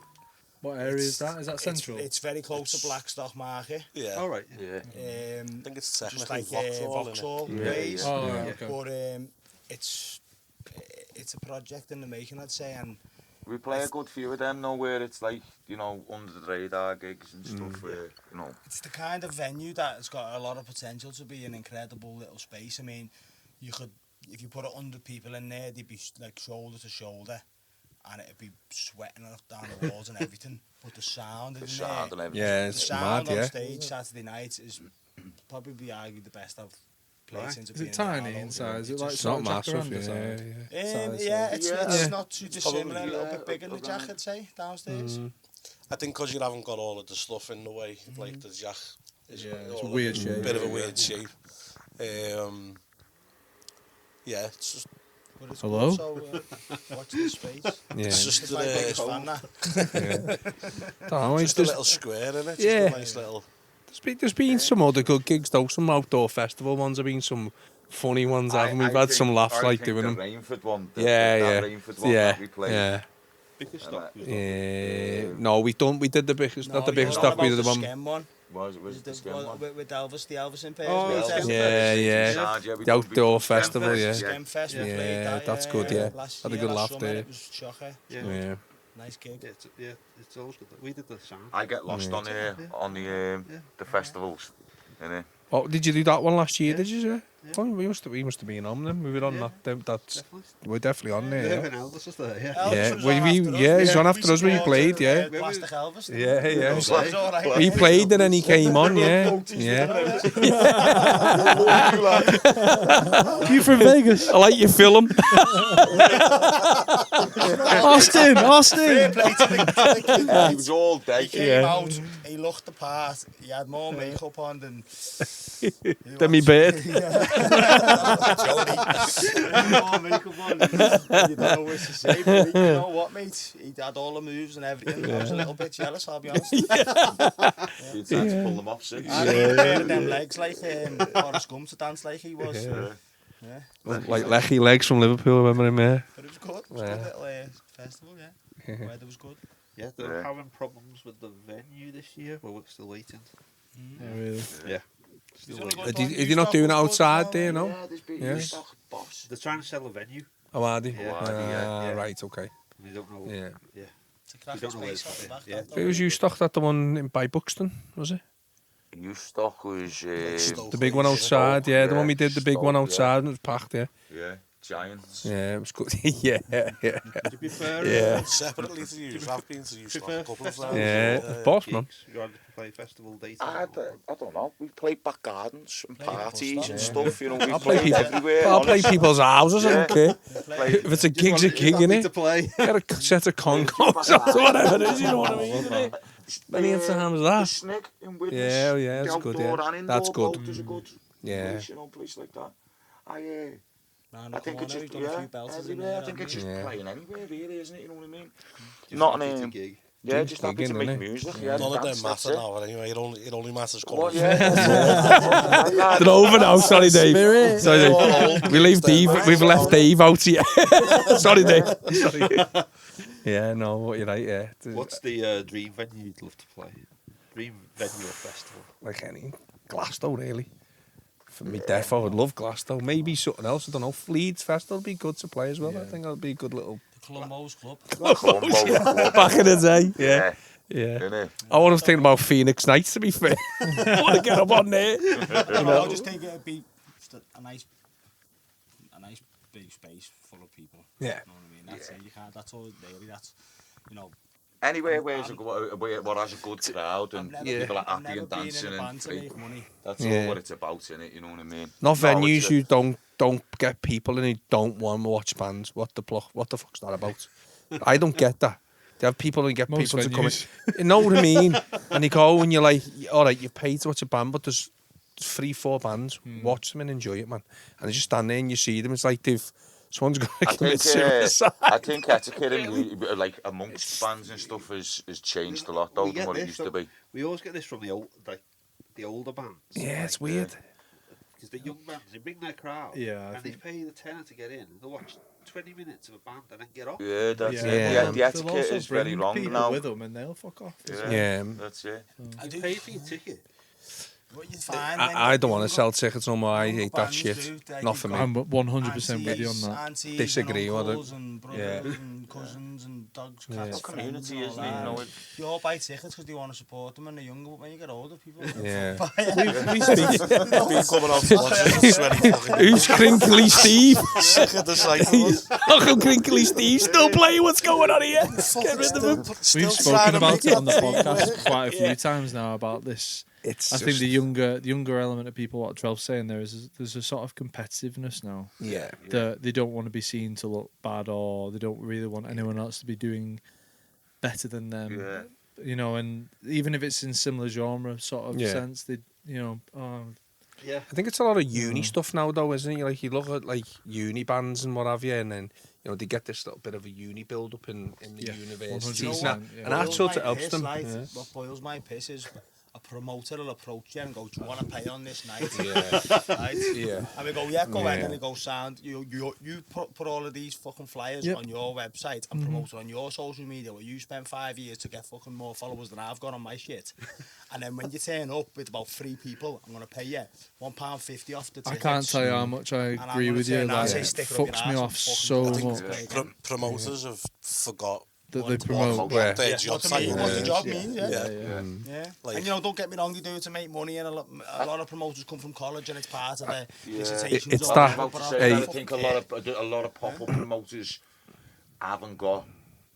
What area is that? Is that it's- central? It's very close to Blackstock Market. Yeah. All right. Yeah. I think it's Just technically like Vauxhall, Vauxhall innit? ways. Oh, right, okay. But it's a project in the making, I'd say, and We play a good few of them now where it's like, under the radar gigs and stuff where, it's the kind of venue that has got a lot of potential to be an incredible little space. I mean, you could, if you put 100 people in there, they'd be like shoulder to shoulder, and it'd be sweating up down the walls and everything. But the sound in there, and everything. Yeah, the it's sound mad, on yeah. stage Saturday night is probably argued the best I've played Right. since I've Is been it in tiny Arlos. inside? Is it like It's not sort of massive, jacaranda size? yeah. Yeah, it's Yeah. not too dissimilar, a little bit bigger than the jack, I'd say, downstairs. I think because you haven't got all of the stuff in the way, like the jack is Yeah, it's a all weird a shape. bit of a weird shape. Yeah, it's just But it's Hello? good, so watch this space. Yeah. it's just It's my biggest fan, that. Don't know, it's just a just, little square in it. Yeah. Just a nice little. there's been some other good gigs though, some outdoor festival ones have been some funny ones, haven't we? We've had some laughs like doing them. The Rainford one. Yeah. Rainford one Yeah, that we played. yeah. Biggest stop. No, we did the biggest, not the biggest you're on stuff, we did about the one. Skem one. Was it the Skem one? With Elvis, the Elvis Oh, impersonators. Yeah. The outdoor festival, yeah. Skem Fest, we Yeah, played that. that's good, yeah. Last Had a year, good last laugh summer, there. It was shocker. Yeah. Nice gig. It's always good. We did the sound. I get lost on the festivals. Innit? Oh, did you do that one last year? Did you? Sir? Oh, we must have been on them. We were on that. That's we're definitely on there. Yeah, Yeah. and Elvis was there, yeah. Elvis Yeah, was well, on we- after us. yeah, he's on after us when he supported, played, yeah. Plastic Elvis. didn't Yeah, we? yeah. It was all right. He played and then he came on. Yeah, yeah. You from Vegas? I like your film. Austin! Fair play to the kid. He was all day. He came out, he looked the part, he had more makeup on than... Then me beard. Oh, makeup on. You don't know what to say, but you know what, mate? He had all the moves and everything. I was a little bit jealous, I'll be honest. You'd have to pull them off since. I didn't wear them legs like Forrest Gump to dance like he was. Yeah. Like Lechy Legs from Liverpool, remember him there? But it was good. It was a good little festival, yeah. Weather was good. Yeah, they're Yeah. having problems with the venue this year, but we're still waiting. Yeah, really. Yeah. Still He's only waiting. got Are you not doing it outside there, no? there's been Yeah. stock boss. They're trying to sell a venue. Oh, are they? Yeah. Yeah. Right, okay. We don't know. Yeah. It's a We cracking don't know where space it's at the back. at, yeah. that, Who though. was you stocked at the one in by Buxton, was it? New stock was Stoke. The big one outside, yeah. The one we did, the big one Stoke, outside, and it was packed, yeah. Yeah, Giants. Yeah, it was good. Yeah. To be fair, Yeah. Separately to use. I've been to use stock a couple of times. Yeah, boss, man. gigs, you rather play festival dates. I don't know. We played back gardens and Played parties Buster. and stuff. You know, we I'll play played people. everywhere. I'll play honest. people's houses, I don't care. Play- If it's a gig's a gig, innit? to play. Get a set of Concos or whatever it is, you know what I mean? innit? Many times The that. Snig in Widnes. Yeah, yeah, the that's good, outdoor yeah. and That's indoor good. boat is a good Yeah. place, place like that. round I the think it's corner. just, He's done a few belters in everywhere. there. I think it's just Yeah. playing anywhere, really, isn't it? You know what I mean? Just Not happy to an gig. yeah, Just just happy to gigging, make innit? music. Yeah. Yeah, None of them dance, that's matter it. now anyway. It only matters Well, coming. yeah, They're over now. Sorry, Dave. Spirit. Sorry, Dave. We leave Dave. We've left Dave out here. Sorry, Dave. Sorry. Yeah, no, what you're right. Yeah. What's the dream venue you'd love to play? Dream venue or festival? Like any Glasgow, really? For me, defo, I would love Glasgow. Maybe something else. I don't know. Leeds Festival would be good to play as well. I think that'll be a good little. Columbo's Club. Back in the day. Yeah, Yeah. innit? I was thinking about Phoenix Nights, to be fair. I want to get up on there. I just think it'd be just a nice big space full of people. Yeah. You know what I mean? That's it. You can't. That's all. Really, that's you know. Anywhere where has a good crowd and I've people are I've happy never and been in dancing a and band to free. make money. That's Yeah. all what it's about, innit? You know what I mean? Not No, venues it's who don't get people in who don't want to watch bands. What the fuck's that about? I don't get that. They have people who get Most people to come in. venues. You know what I mean? And you go and you're like, all right, you pay to watch a band, but there's 3-4 bands. Watch them and enjoy it, man. And you just stand there and you see them. It's like someone's going to commit suicide. I think etiquette like amongst bands and stuff has changed a lot though We than get what it this used to from- be. We always get this from the older bands. Yeah, it's weird. Because the young bands, they bring their crowd. Yeah, I and they think- pay the tenner to get in. They'll watch 20 minutes of a band and then get off. Yeah, that's Yeah. it. Yeah. The They'll etiquette also is very bring wrong people now. with them and they'll fuck off. as well. Yeah. That's it. You pay for your ticket. What you find? I don't want to sell tickets no more. I hate that shit. Not for me. I'm 100% with you on that. Aunties Disagree and with it. uncles and brothers Yeah. and cousins and dogs, Yeah. cats, It's community, friends isn't and it? all You know, that. You all buy tickets because they want to support them when they're younger, but when you get older, people Yeah. buy it. We speak. Been coming out to watch it. Sweaty fucking Who's Crinkly Steve? sick of the sight of us. Uncle Crinkly Steve still playing. What's going on here? Get rid of him. We've spoken about it on the podcast quite a few times now about this. It's I think the younger element of people, what Trev's saying there is there's a sort of competitiveness now. Yeah. That they don't want to be seen to look bad, or they don't really want anyone else to be doing better than them. Yeah. You know, and even if it's in similar genre sort of Yeah. sense, they Yeah. I think it's a lot of uni stuff now, though, isn't it? Like you look at like uni bands and what have you, and then they get this little bit of a uni build up in the Yeah, universities, 100%, and yeah. that Boils sort my of helps piss, them. like, Yeah. what boils my piss is a promoter will approach you and go, "Do you want to pay on this night?" Yeah. Right? Yeah. And we go, "Yeah, go ahead." Yeah. And they go, "Sound, you put all of these fucking flyers Yep. on your website and promote it on your social media where you spent 5 years to get fucking more followers than I've got on my shit. And then when you turn up with about 3 people, I'm gonna pay you £1.50 off the I tickets." can't tell you how much I I'm agree gonna with you. turn around and That say, it "Stick it up your fucks me arse off and fucking so play much it." Promoters have forgot that they What promote. Where? their Yeah, job what the title. job means, yeah. Yeah. Yeah, Like- and don't get me wrong, they do it to make money, and a lot of promoters come from college, and it's part of their dissertations. It's or that- I whatever, was but about to I say don't that I think fucking a lot of pop-up promoters haven't got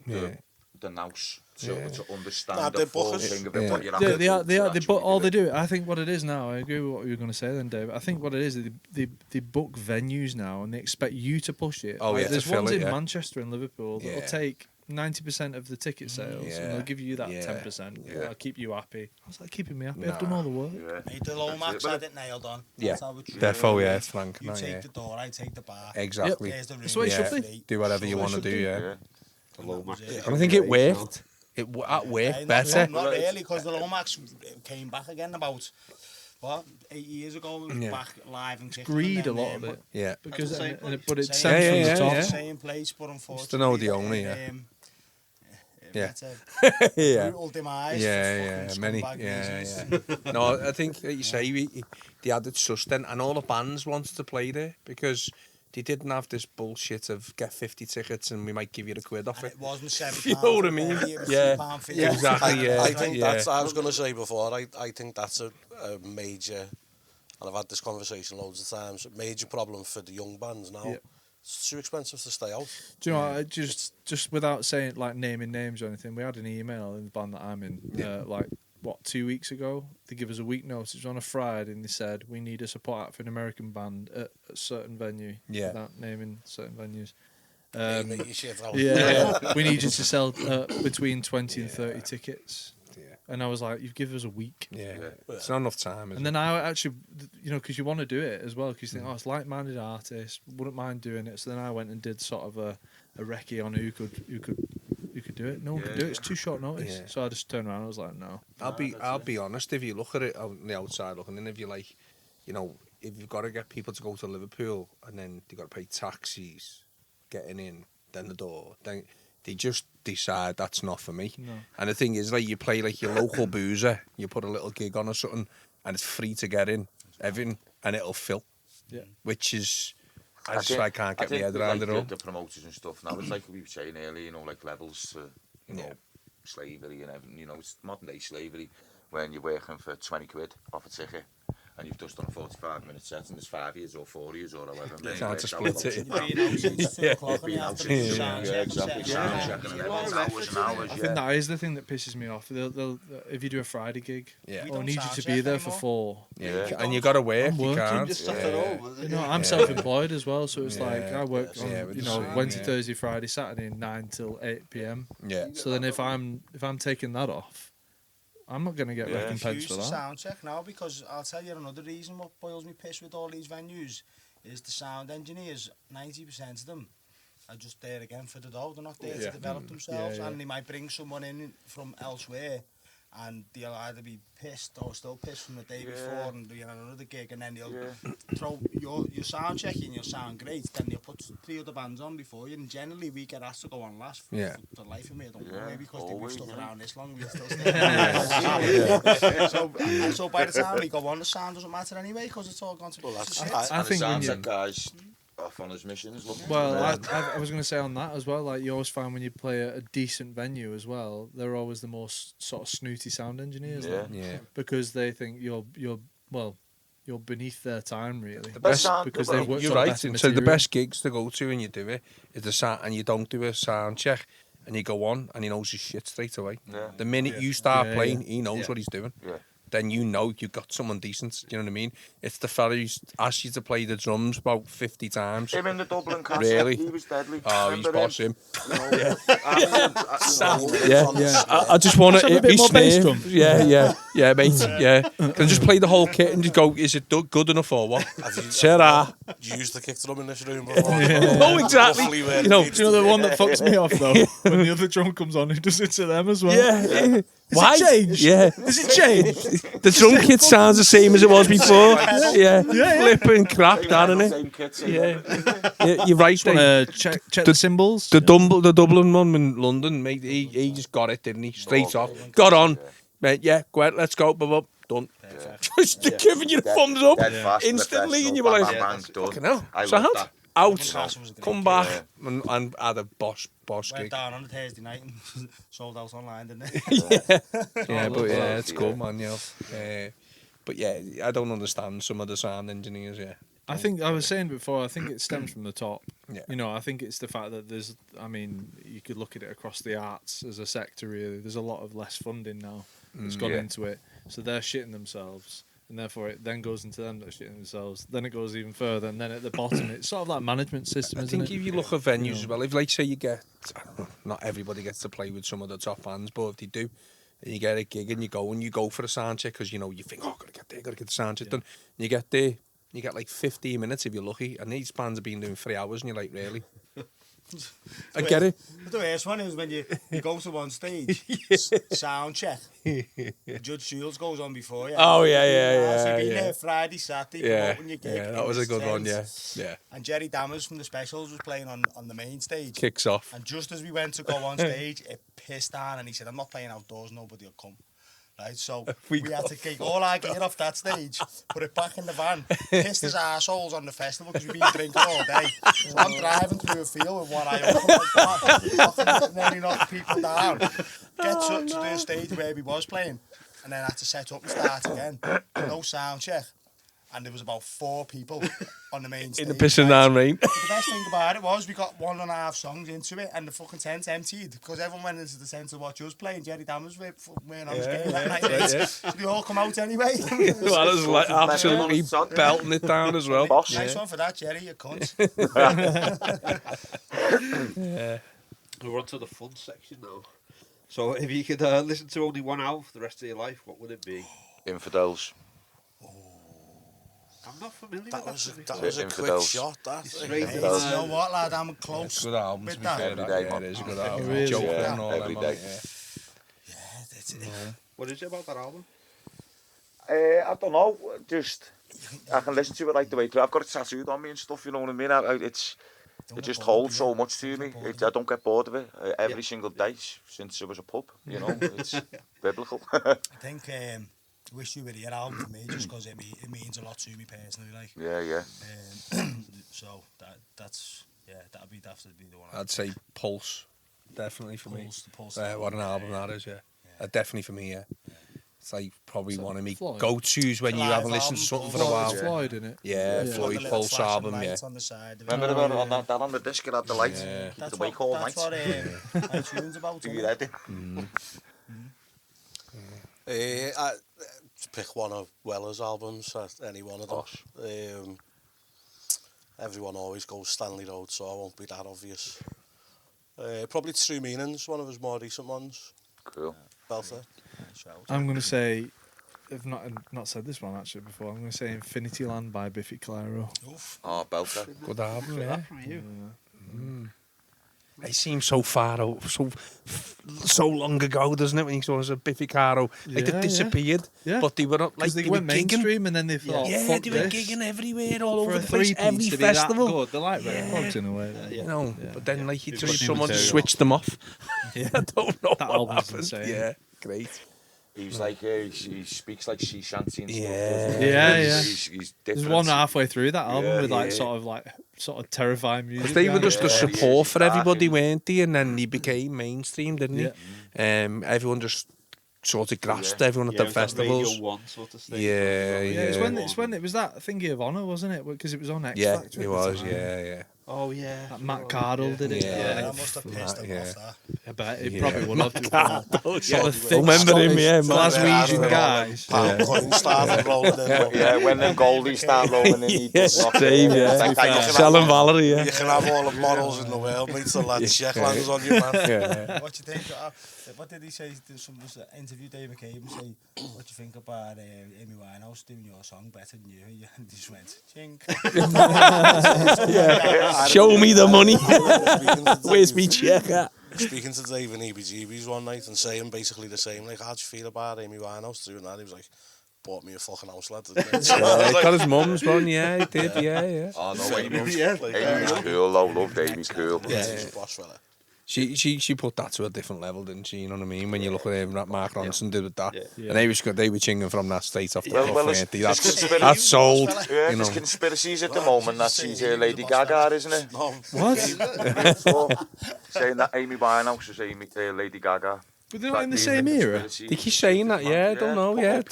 Yeah. the nous to understand Nah, the they're full bookers. thing of it. Yeah. What you're They having are, to they are, actually but all do they it. do. I think what it is now. I agree with what you were going to say then, Dave. I think what it is, they book venues now and they expect you to push it. Oh, yeah, to there's fill ones it, in yeah. Manchester and Liverpool that'll Yeah. take 90% of the ticket sales Yeah. and they'll give you that Yeah. 10%. Yeah. That'll keep you happy. I was like, keeping me happy. Nah. I've done all the work. Yeah. Mate, the Lomax had it nailed on. Yeah. That's how it should Therefore, be. yeah, Frank. You No, take yeah. the door, I take the bar. Exactly. There's the room. That's the way it Yeah. should be. Do whatever you That's want what to it do, should yeah. Yeah. The Lomax. Yeah. And I think it worked. At worked better. Not really, because the Lomax came back again about, 8 years ago. It was Yeah. back live and kicking. Greed, a and then, lot of it. Yeah. Because, That's the same but it place. stems Yeah, from yeah, the top. yeah. Same place, but unfortunately, to know the owner, yeah. Yeah. It's a Yeah. brutal demise. for Yeah, fucking many, scumbag yeah, reasons. yeah. No, I think, like you say, they added sustenance, and all the bands wanted to play there because they didn't have this bullshit of get 50 tickets and we might give you £1 off And it. it wasn't £7. You know what I mean? It was Yeah. £3.50. Yeah. Exactly, yeah. I think Yeah. that's. I was going to say before. I think that's a major, and I've had this conversation loads of times. A major problem for the young bands now. Yeah. It's too expensive to stay out. Do you know what, just without saying like naming names or anything, we had an email in the band that I'm in, 2 weeks ago. They give us a week notice. It was on a Friday, and they said we need a support act for an American band at a certain venue. Yeah. Without naming certain venues. Make your shit out. Yeah, we need you to sell between 20 and 30 tickets. And I was like, you've given us a week. Yeah. It's not enough time, is And then I actually, because you want to do it as well, because you think, it's like-minded artists, wouldn't mind doing it. So then I went and did sort of a recce on who could do it. No one could do it. It's too short notice. Yeah. So I just turned around and I was like, no. I'll be honest. If you look at it on the outside looking in, if you like, if you've got to get people to go to Liverpool and then you've got to pay taxis, getting in, then the door, then they just decide that's not for me. No. And the thing is, like, you play like your local boozer, you put a little gig on or something, and it's free to get in, everything, and it'll fill. Yeah. Which is, I can't get my head around it all. The promoters and stuff now, it's like we were saying earlier, like levels to, slavery and everything, it's modern day slavery when you're working for 20 quid off a ticket. And you've just done a 45-minute set, and there's 5 years or 4 years or however. It's hard to split it. I think that is the thing that pisses me off. They'll if you do a Friday gig, I need you to be there for 4. Yeah. And you got to work. You can't. Just stuff it over. I'm self-employed as well, so it's like I work on Wednesday, Thursday, Friday, Saturday, 9 till 8 p.m. Yeah. So then if I'm taking that off, I'm not going to get recompense for that. Sound check now, because I'll tell you another reason what boils me piss with all these venues is the sound engineers. 90% of them are just there again for the dough. They're not there to develop themselves, and they might bring someone in from elsewhere, and they'll either be pissed or still pissed from the day before and doing another gig, and then they'll throw your sound checking, you'll sound great, then they'll put 3 other bands on before you, and generally we get asked to go on last for the life of me. I don't know, maybe because they've been stuck around this long, we'll still stay. So by the time we go on, the sound doesn't matter anyway, because it's all gone to shit. I think when you... guys off on his missions. Well, I was going to say on that as well, like you always find when you play a decent venue as well, they're always the most sort of snooty sound engineers. Because they think you're beneath their time, really. The best because they've worked you're on right. better So material. the best gigs to go to and you do it is the sound, and you don't do a sound check, and you go on and he knows his shit straight away. The minute you start playing, he knows what he's doing. Then you've got someone decent. Do you know what I mean? It's the fella who's asked you to play the drums about 50 times. Him in the Dublin cast, really? He was deadly. Oh, he's boss him. I just want to Have a bit more bass drum. Yeah, mate. Yeah. Can I just play the whole kit and just go, is it good enough or what? Sarah, used the kick drum in this room before. Oh, exactly. Do you know the one that fucks me off though? When the other drum comes on, he does it to them as well. Yeah. Why? Does it change? Yeah. Does it change? The drum kit sounds the same as it was before. Flipping crap, down in it. Yeah, you're right. Check the cymbals. The Dublin one in London, mate, he just got it, didn't he? Straight off. Got on. Mate, go ahead, let's go. Done. Just giving you the thumbs up instantly, and you were like, fucking hell, sound. Out, come back, and had a boss Went gig. down on a Thursday night and sold out online, didn't it? It's cool, man. But I don't understand some of the sound engineers. I think I was saying before. I think it stems from the top. Yeah. I think it's the fact that there's. I mean, you could look at it across the arts as a sector. Really, there's a lot of less funding now that's gone into it, so they're shitting themselves. And therefore, it then goes into them that shitting themselves. Then it goes even further, and then at the bottom, it's sort of like management system. I think if you look at venues as well, if like say you get, I don't know, not everybody gets to play with some of the top bands, but if they do, and you get a gig and you go for a sound check because you think, gotta get there, gotta get the sound check done. And you get there, you get like 15 minutes if you're lucky, and these bands have been doing 3 hours, and you're like, really? I get it. The worst one is when you go to one stage, sound check. Judge Shields goes on before you. Oh, So yeah. you've been there Friday, Saturday, promoting your gig. Yeah, that was a good one, yeah. And Jerry Dammers from the Specials was playing on the main stage. Kicks off. And just as we went to go on stage, it pissed down, and he said, I'm not playing outdoors, nobody will come. Right, so we had to kick all our gear off that stage, put it back in the van, pissed his arseholes on the festival because we've been drinking all day. So I'm driving through a field with one eye open, like nearly knocked people down. Get to the stage where we was playing, and then I had to set up and start again. No sound check. And there was about 4 people on the main stage. In the pissing down rain. The best thing about it was we got 1.5 songs into it, and the fucking tent emptied because everyone went into the tent to watch us play, and Jerry Dammers wearing on his game that night. So they all come out anyway. Well, it was like absolutely belting it down as well. Nice one for that, Jerry, you cunt. We're on to the fun section now. So if you could listen to only one album for the rest of your life, what would it be? Infidels. I'm not familiar That with was that. that was a quick Infidels. shot. That It's thing. straight Hey, in you Infidels. know there. what, lad? I'm It's a close. good album, to With be that. fair. Every That, day, yeah, man. it is a good Oh, album. really? Joker Yeah, and all every them on day. it, yeah. Yeah, that's it. What is it about that album? I don't know. Just I can listen to it like the way through. I've got it tattooed on me and stuff. You know what I mean? It just holds so much to me. I don't get bored of it every single day since it was a pub. You know, it's biblical. I think Wish You Were Here album for me, just because it means a lot to me personally. Like, Yeah. so that'd be definitely the one. I'd say Pulse, definitely for me. The Pulse. What an album that is, yeah. Definitely for me, yeah. It's like probably one of me Floyd? go-tos when you Live haven't listened to album, something for a while. It's Floyd in it. Yeah, Yeah. Floyd Pulse album, yeah. On the side of it. Remember about on that on the disc? It had the light. Yeah. Keep it awake all night. That's what iTunes about. Do isn't you it? ready? I pick one of Weller's albums, any one of them. Everyone always goes Stanley Road, so I won't be that obvious. Probably True Meanings, one of his more recent ones. Cool. Belter. I'm going to say, I've not said this one actually before, I'm going to say Infinity Land by Biffy Clyro. Oof. Oh, Belter. Good album, yeah. From you. It seems so far out, so long ago, doesn't it? When you saw us at Biffy Caro, like Yeah, they disappeared, yeah. but they were like Because they were went gigging. mainstream and then they thought, Yeah, fuck they were this. gigging everywhere, all For over a the place, three-piece every to be that festival. good. They're like Red Hot in a way. You know, but then like It's just new someone material. switched them off. Yeah. I don't know That what album's happened. insane. Yeah, great. He's like, he speaks like sea shanty and stuff. Yeah. doesn't he? Yeah, yeah. He's There's different. one halfway through that album Yeah, with like yeah. sort of terrifying music. Because they were just Yeah, the yeah, support yeah. for everybody, weren't they? And then he became mainstream, didn't he? Yeah. Everyone just sort of grasped Yeah. everyone at Yeah, the it was that festivals. Radio 1 sort of thing. Yeah, Yeah, it's yeah. when it was that thingy of Honour, wasn't it? Because it was on X Yeah, Factor. it at the was. time. Yeah. Oh, yeah. Like Matt Cardle did it. Yeah. That must have pissed him off. That. I bet it Yeah. probably would have. Sort of thick Remember him, Scottish yeah, Glaswegian Yeah. guys. Pound coin started rolling in. Yeah, when them goldies start rolling in, he does not. Dave, yeah. Like that, you can Sell and Valerie, You yeah. can have all the models in the world, mate, till that check lands on you, man. Yeah. What do you think? What did he say? Someone interviewed Dave McCabe and say, "What do you think about Amy Winehouse doing your song better than you?" And he just went, "Chink." Show me the money. Speaking to Where's Dave- me check at? Speaking to Dave in EBGBs one night and saying basically the same, like, how'd you feel about Amy Winehouse doing that? He was like, bought me a fucking house, lad. Didn't it? Yeah, he got his mum's one, yeah, he did, yeah. Oh, no, Amy's Yeah. Amy's cool, though. Loved Amy, cool. Yeah, he's a boss fella. She put that to a different level, didn't she? You know what I mean? When you look at him, that Mark Ronson did with that, Yeah. and they were chinging from that straight off the Well, cuff, well, weren't they? it's That's conspiracy. sold, Yeah, you there's know. conspiracies at the moment that she's Lady Gaga, isn't it? No, What? So, saying that Amy Winehouse is Lady Gaga. But they're not in the same era. They keep saying that, yeah, I don't know, yeah, it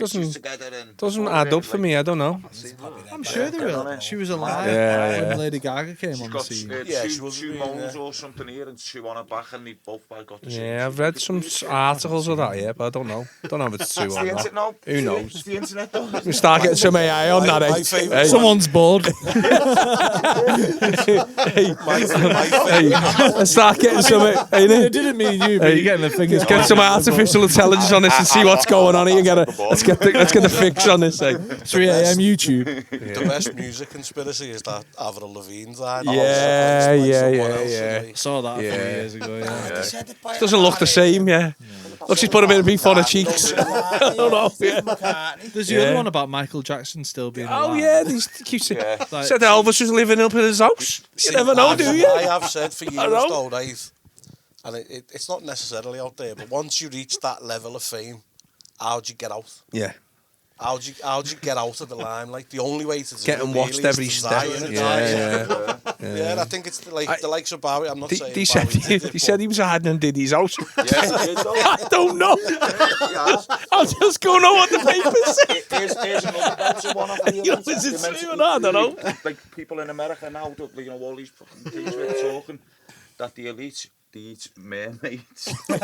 doesn't add up for me, I don't know. I'm sure they will. She was alive Yeah. when Lady Gaga came She's on the got scene. Yeah, she two was really, moles yeah. or something here and two on her back, and they both got the same. Yeah, I've read some articles of that, yeah, but I don't know. Don't know if it's true It's or the not. internet now. Who knows? It's the internet though. We start getting some AI on that, My eh? favourite Hey. Someone's bored. Hey, I start getting some, I didn't mean you, but Hey, you're getting the fingers. let's get some artificial intelligence on this and see what's going on here. Let's get the fix on this thing. 3 a.m. YouTube. The best music conspiracy is that Avril Lavigne died. Yeah, yeah. Saw that a few Yeah. years ago. Yeah. Doesn't look the same, yeah. Looks he's put a bit of beef on her cheeks. I don't know. Yeah. There's the Yeah. other one about Michael Jackson still being alive. Oh yeah, these keep saying. Like, Said Elvis was living up in his house. You never know, do you? I have said for years, know. though, Dave, and it's not necessarily out there, but once you reach that level of fame, how'd you get out? Yeah. How'd you get out of the limelight? The only way to do Getting it watched really every is to step. die, innit? Yeah. I think it's the likes of Bowie. I'm not saying He said Bowie did it, he said he was hiding in Diddy's house. Yeah, I don't know. I'm just going on what the papers say. here's another Belgian one. You know, is it true or not? I don't know. Like people in America now, all these fucking things we're talking that the elite. They eat mermaids. Real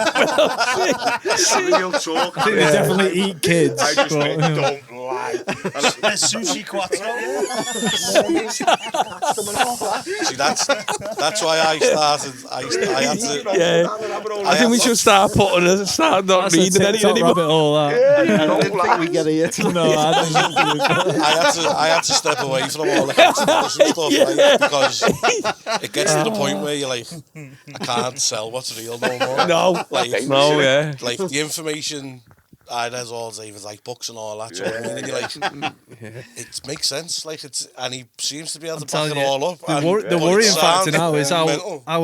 talk. I think they definitely eat kids. I just but, went, don't lie. Sushi Quattro. system and all that. See, that's why I started. I had to. Yeah. I think we should start not That's a reading any TikTok anymore. rabbit hole, that. I didn't think we get here tonight. No, I don't think I had to step away from all the controversy stuff, right? Because it gets to the point where you're like, I can't sell what's real no more. No, no, yeah. Like the information there's all David like books and all that. So I mean, and you're like, it makes sense. Like and he seems to be able to back it all up. The worrying factor now is how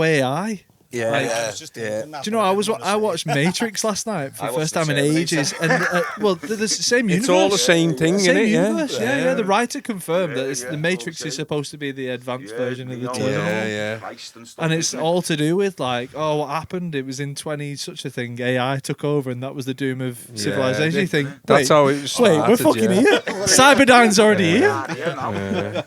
AI. Yeah, Like, I was just thinking that, Do you know, I watched Matrix last night for the first time in ages, and well, the same universe. It's all the same thing, Same innit? universe, yeah. The writer confirmed that the Matrix is supposed to be the advanced version of the Terminator. And it's all to do with like, oh, what happened? It was in 20 such a thing. AI took over, and that was the doom of civilization. You think That's how it started. Wait, we're fucking here. Cyberdyne's already here.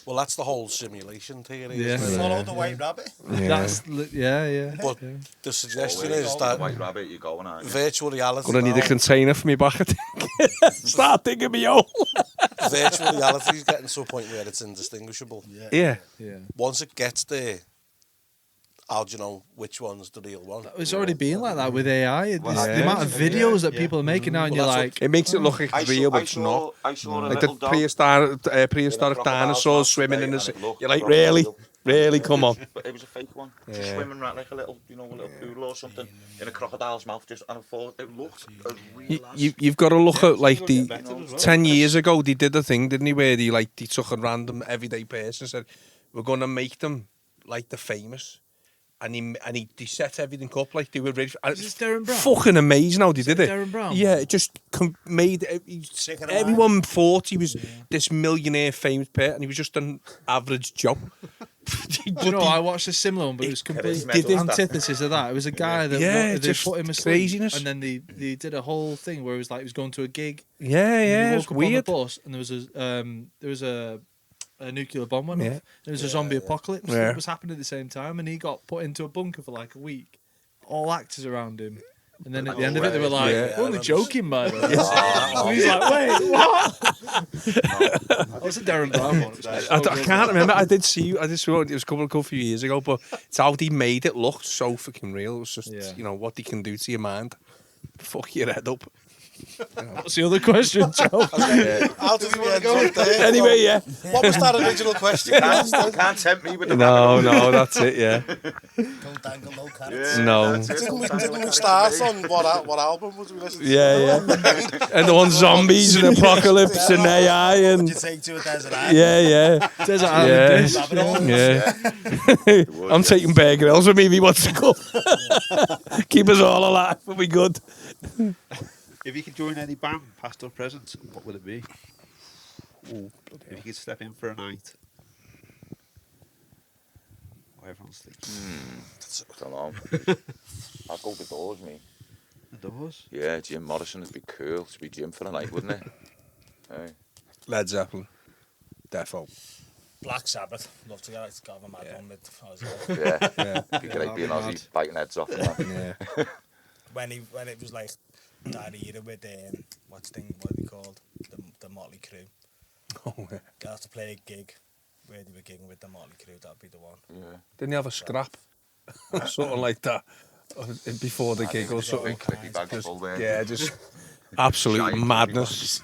Well, that's the whole simulation theory. Yeah. Isn't it? follow the white rabbit. That's yeah. But the suggestion is that White rabbit, you're going on. virtual reality. Gonna need a container for me back, I think. Start digging me hole. Virtual reality is getting to a point where it's indistinguishable. Yeah. Once it gets there, how do you know which one's the real one? It's already been like that with AI. The amount of videos that people are making now, and you're like, It makes it look like it's real, but it's not. Like the prehistoric dinosaurs swimming in the sea. You're like, really? Come on. But it was a fake one. Just swimming around like a little, a little pool or something in a crocodile's mouth. And I thought it looked as real as. You've got to look at like the 10 years ago they did a thing, didn't he, where they took a random everyday person and said, we're going to make them like the famous. And he set everything up like they were ready. And is this Darren Brown? Fucking amazing how they did it. Darren Brown? Yeah, it just made everyone thought he was this millionaire famous pet, and he was just an average Joe. you know, I watched a similar one, but it was complete antithesis of that. It was a guy that they just put him asleep, craziness. and then they did a whole thing where it was like he was going to a gig. Yeah, He it's woke up weird. on the bus, and there was a nuclear bomb went off. There was a zombie apocalypse that was happening at the same time, and he got put into a bunker for like a week. All actors around him. And then at the end of it, they were like, we're only joking, by the way. And he's like, wait, what? That was a Darren Brown one. I can't remember. I did see it. It was a couple few years ago, but it's how they made it look so fucking real. It was just, what they can do to your mind. Fuck your head up. What's the other question, Joe? How did we end up there? Anyway, yeah. What was that original question? You can't tempt me with the No, that's it, yeah. Don't dangle no carrots. No. Didn't we start on what album was we listening to? Yeah. And on zombies and apocalypse and AI and... You take to a desert island. Yeah. Desert Island Yeah. I'm taking Bear Grylls with me if he wants to come. Keep us all alive, we'll be good. If you could join any band, past or present, what would it be? If you could step in for a night. What everyone's thinking. I don't know. I'd go the Doors, me. The Doors? Yeah, Jim Morrison would be cool to be Jim for a night, wouldn't it? Hey. Led Zeppelin. Defo. Black Sabbath. Love to get to have a mad one with Ozzy. Yeah. Be great being Aussie, biting heads off and that. Yeah. When it was like that era with what are they called? The Motley Crue. Oh, yeah. They have to play a gig where they were gigging with the Motley Crue. That'd be the one. Yeah. Didn't you have a scrap? Something like that. Before the gig or something. Clippy bag full there. Yeah, just absolute Giant madness.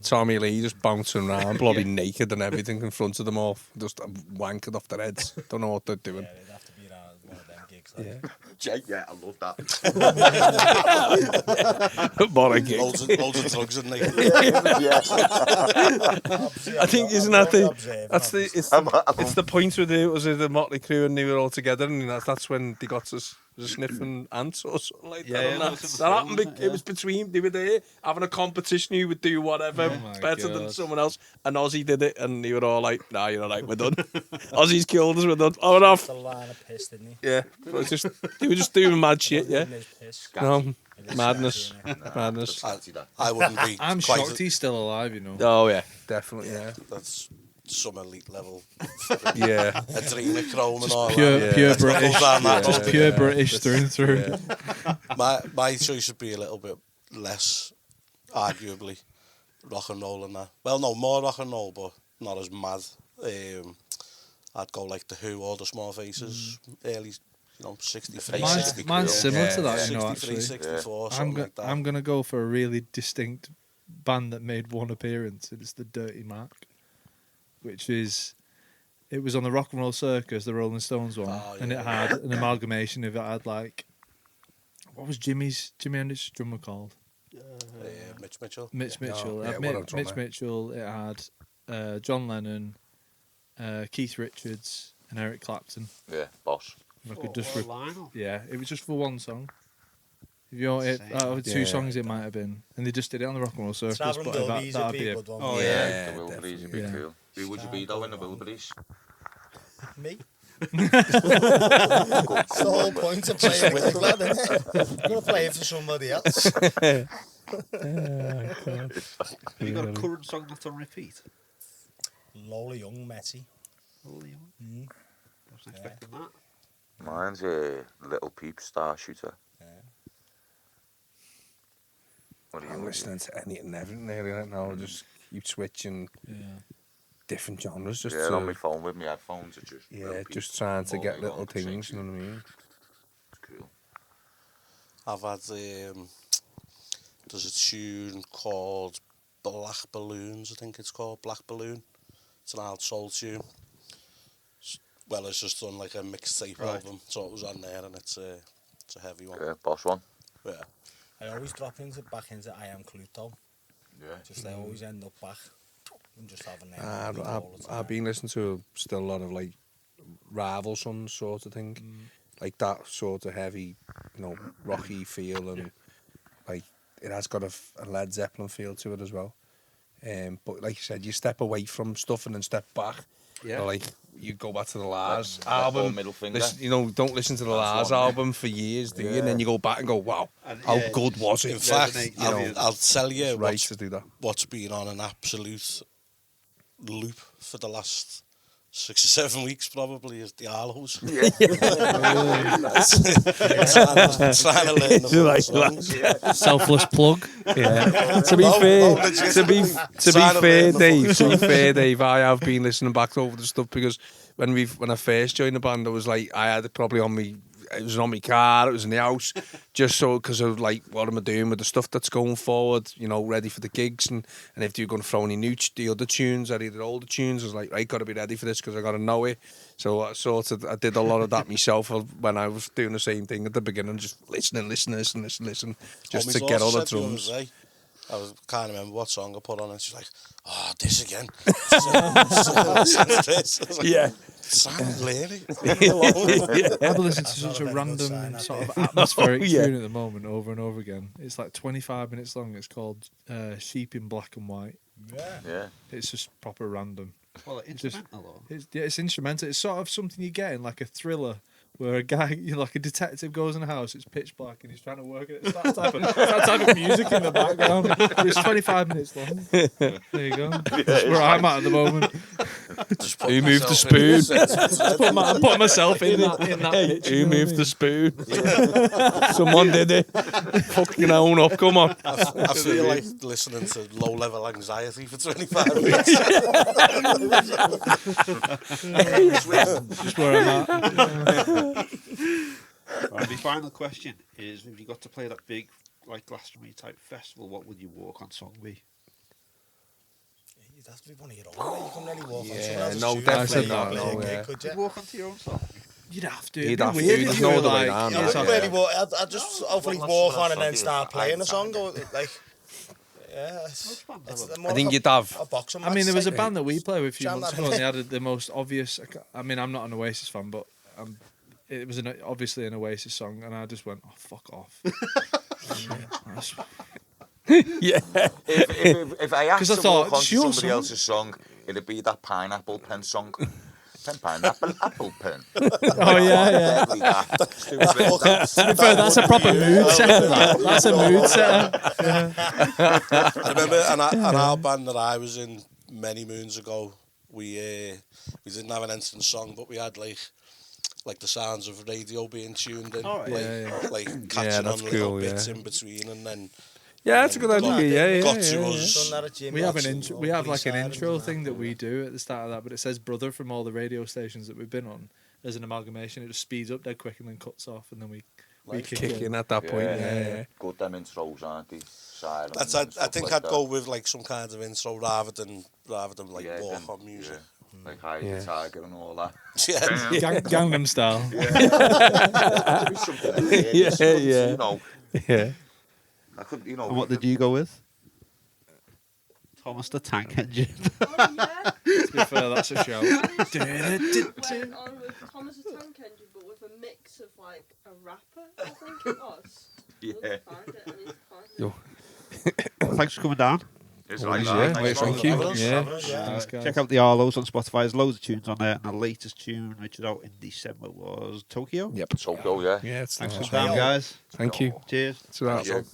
Tommy Lee just bouncing around, bloody naked and everything in front of them all, just wanking off their heads. Don't know what they're doing. Yeah, they'd have to be around one of them gigs. Like. Yeah, I love that. What a gig. Loads of drugs in there. I think isn't that it's the point where it was the Motley Crue and they were all together, and that's when they got us sniffing ants or something like that. Yeah, that happened. It was between they were there having a competition who would do whatever better than someone else, and Ozzy did it, and they were all like, "Nah, you're all right, we're done." Ozzy's killed us, we're done. Oh, we're off. The line of piss, didn't he? Yeah, they were just doing mad shit. Yeah, Piss. no madness. I wouldn't be. I'm quite shocked he's still alive, you know. Oh yeah, definitely. Yeah, That's some elite level. yeah. Adrenochrome and all Pure that. British. Just pure Yeah. British through and through. My choice would be a little bit less, arguably, rock and roll and that. Well, no, more rock and roll, but not as mad I'd go like the Who or the Small Faces, early, 63, Mine's 64. similar to that, 63, actually. 64, I'm, something like that. I'm going to go for a really distinct band that made one appearance, and it's the Dirty Mac, which is... It was on the Rock and Roll Circus, the Rolling Stones one, and it had an amalgamation of it. Had like, what was Jimi Hendrix's drummer called? Mitch Mitchell. Mitch Mitchell. It had what a drummer. Mitch Mitchell. It had John Lennon, Keith Richards, and Eric Clapton. Yeah, boss. If I could just What a lineup. yeah, it was just for one song. If you want it, two songs it might have been, and they just did it on the Rock and Roll Circus. Traveling But Wilburys that'd would be be a a, good one. Oh, The Wilburys would be Yeah. cool. Who would you be though in the Wilburys? Me? That's the whole point of playing with lad, isn't it? You're going to play it for somebody else. Have you got a current song that's on repeat? Lola Young, Metty. Holy hell. I wasn't expecting that. Mine's Little Peep, Star Shooter. What are you I'm listening to anything and everything really right now. Just keep switching different genres. Just on my phone with my headphones. It's just yeah, Little Peep just trying to all get day little long, things. sing You know what I mean? It's cool. I've had there's a tune called Black Balloons, I think it's called Black Balloon. It's an old soul tune. Well, it's just done like a mixtape album, so it was on there, and it's a heavy one. Yeah, boss one. Yeah. I always drop back into I Am Cluto. Yeah. Just I always end up back and just having them. I've been listening to still a lot of like Rival Sons sort of thing, like that sort of heavy, rocky feel, and like it has got a Led Zeppelin feel to it as well. But like you said, you step away from stuff and then step back. Yeah. Or like you go back to the Lars album. Middle finger. Don't listen to the Lars album for years, do you? And then you go back and go, wow, And, how yeah, good was it? In fact, resonate, I'll tell you It's right to do that. what's been on an absolute loop for the last 6 or 7 weeks probably is the Arlos. Trying to learn the songs. selfless plug. Yeah. to be fair, Dave, I have been listening back over the stuff because when I first joined the band, it was like I had it probably on me. It was on my car. It was in the house, just so because of like what am I doing with the stuff that's going forward? Ready for the gigs and if you're going to throw any the other tunes or either older tunes, I was like, I got to be ready for this because I got to know it. So I did a lot of that myself when I was doing the same thing at the beginning, just listen, just to get all the drums. I can't remember what song I put on, and she's like, "Oh, this again." Yeah. Sound Larry. I've been listening to such a random sort of atmospheric tune at the moment over and over again. It's like 25 minutes long. It's called Sheep in Black and White. Yeah. It's just proper random. Well, instrumental though. It's instrumental. It's sort of something you get in like a thriller where a guy, like a detective, goes in a house. It's pitch black and he's trying to work it. It's that type of music in the background. It's 25 minutes long. There you go. That's where I'm at the moment. Who moved the spoon? I'm putting myself in that pitch. Who moved the spoon? Someone did it. Fucking own up. Come on. I feel like listening to low-level anxiety for 25 minutes. Just where I'm at. Right, the final question is: if you got to play that big, like Glastonbury type festival, what would your walk on song be? You'd have to be one of your own. You couldn't really walk on Yeah, someone else's no, tune. definitely Play not, a no, gig, yeah. could You you? walk onto your own song. You'd have to. You'd It'd be have to. weird There's if no you were other way like, around I it. it's wouldn't like- really walk. I'd just hopefully walk on and then start playing a song. Or like, yeah, it's I think you'd have. a boxing match. I mean, there was a like, band that we played with a few Jam months that ago, in. and they had the most obvious. I mean, I'm not an Oasis fan, but it was obviously an Oasis song, and I just went, "Oh, fuck off." Yeah. If I asked I to thought, walk on it's to your somebody song. else's song, it'd be that Pineapple Pen song. Pineapple apple pen. Oh yeah. To be fair, that's a proper mood setter. That's a mood setter. I remember an our band that I was in many moons ago, we didn't have an entrance song, but we had like the sounds of radio being tuned in, Oh, like catching that's on little cool, bits yeah. in between, and then Yeah, that's a good idea. Yeah, Got yeah, to yeah. us. Done that at gym, We have an that's intro. all We have police like an sirens intro and that. thing that we do at the start of that, but it says "brother" from all the radio stations that we've been on. There's an amalgamation. It just speeds up dead quick and then cuts off, and then we kick Kick in. in at that point. Yeah. Good them intros, aren't they? Sirens That's, and I stuff think like I'd that. go with like some kind of intro rather than like Yeah, walk then, on music. yeah. Like Hide Yeah. the Tiger and all that. Yeah. Gangnam Style. Maybe something in there, Yeah, just something, yeah. You know, Yeah. I could, you know. And what did you go with? Thomas the Tank Engine. Oh, yeah. To be fair, that's a show. Went on with Thomas the Tank Engine, but with a mix of like a rapper, I think it was. Yeah. I need to find it. Yo. Thanks for coming down. It's Always, like yeah. that. Wait, Nice one. thank you. Fabulous, Yeah. fabulous, yeah. Thanks, guys. Check out the Arlos on Spotify. There's loads of tunes on there, and the latest tune, which is out in December, was Tokyo. Yep. So go, yeah. Yeah, it's Thanks for nice. coming down, guys. Thank you. Cheers. So that's Yeah. all.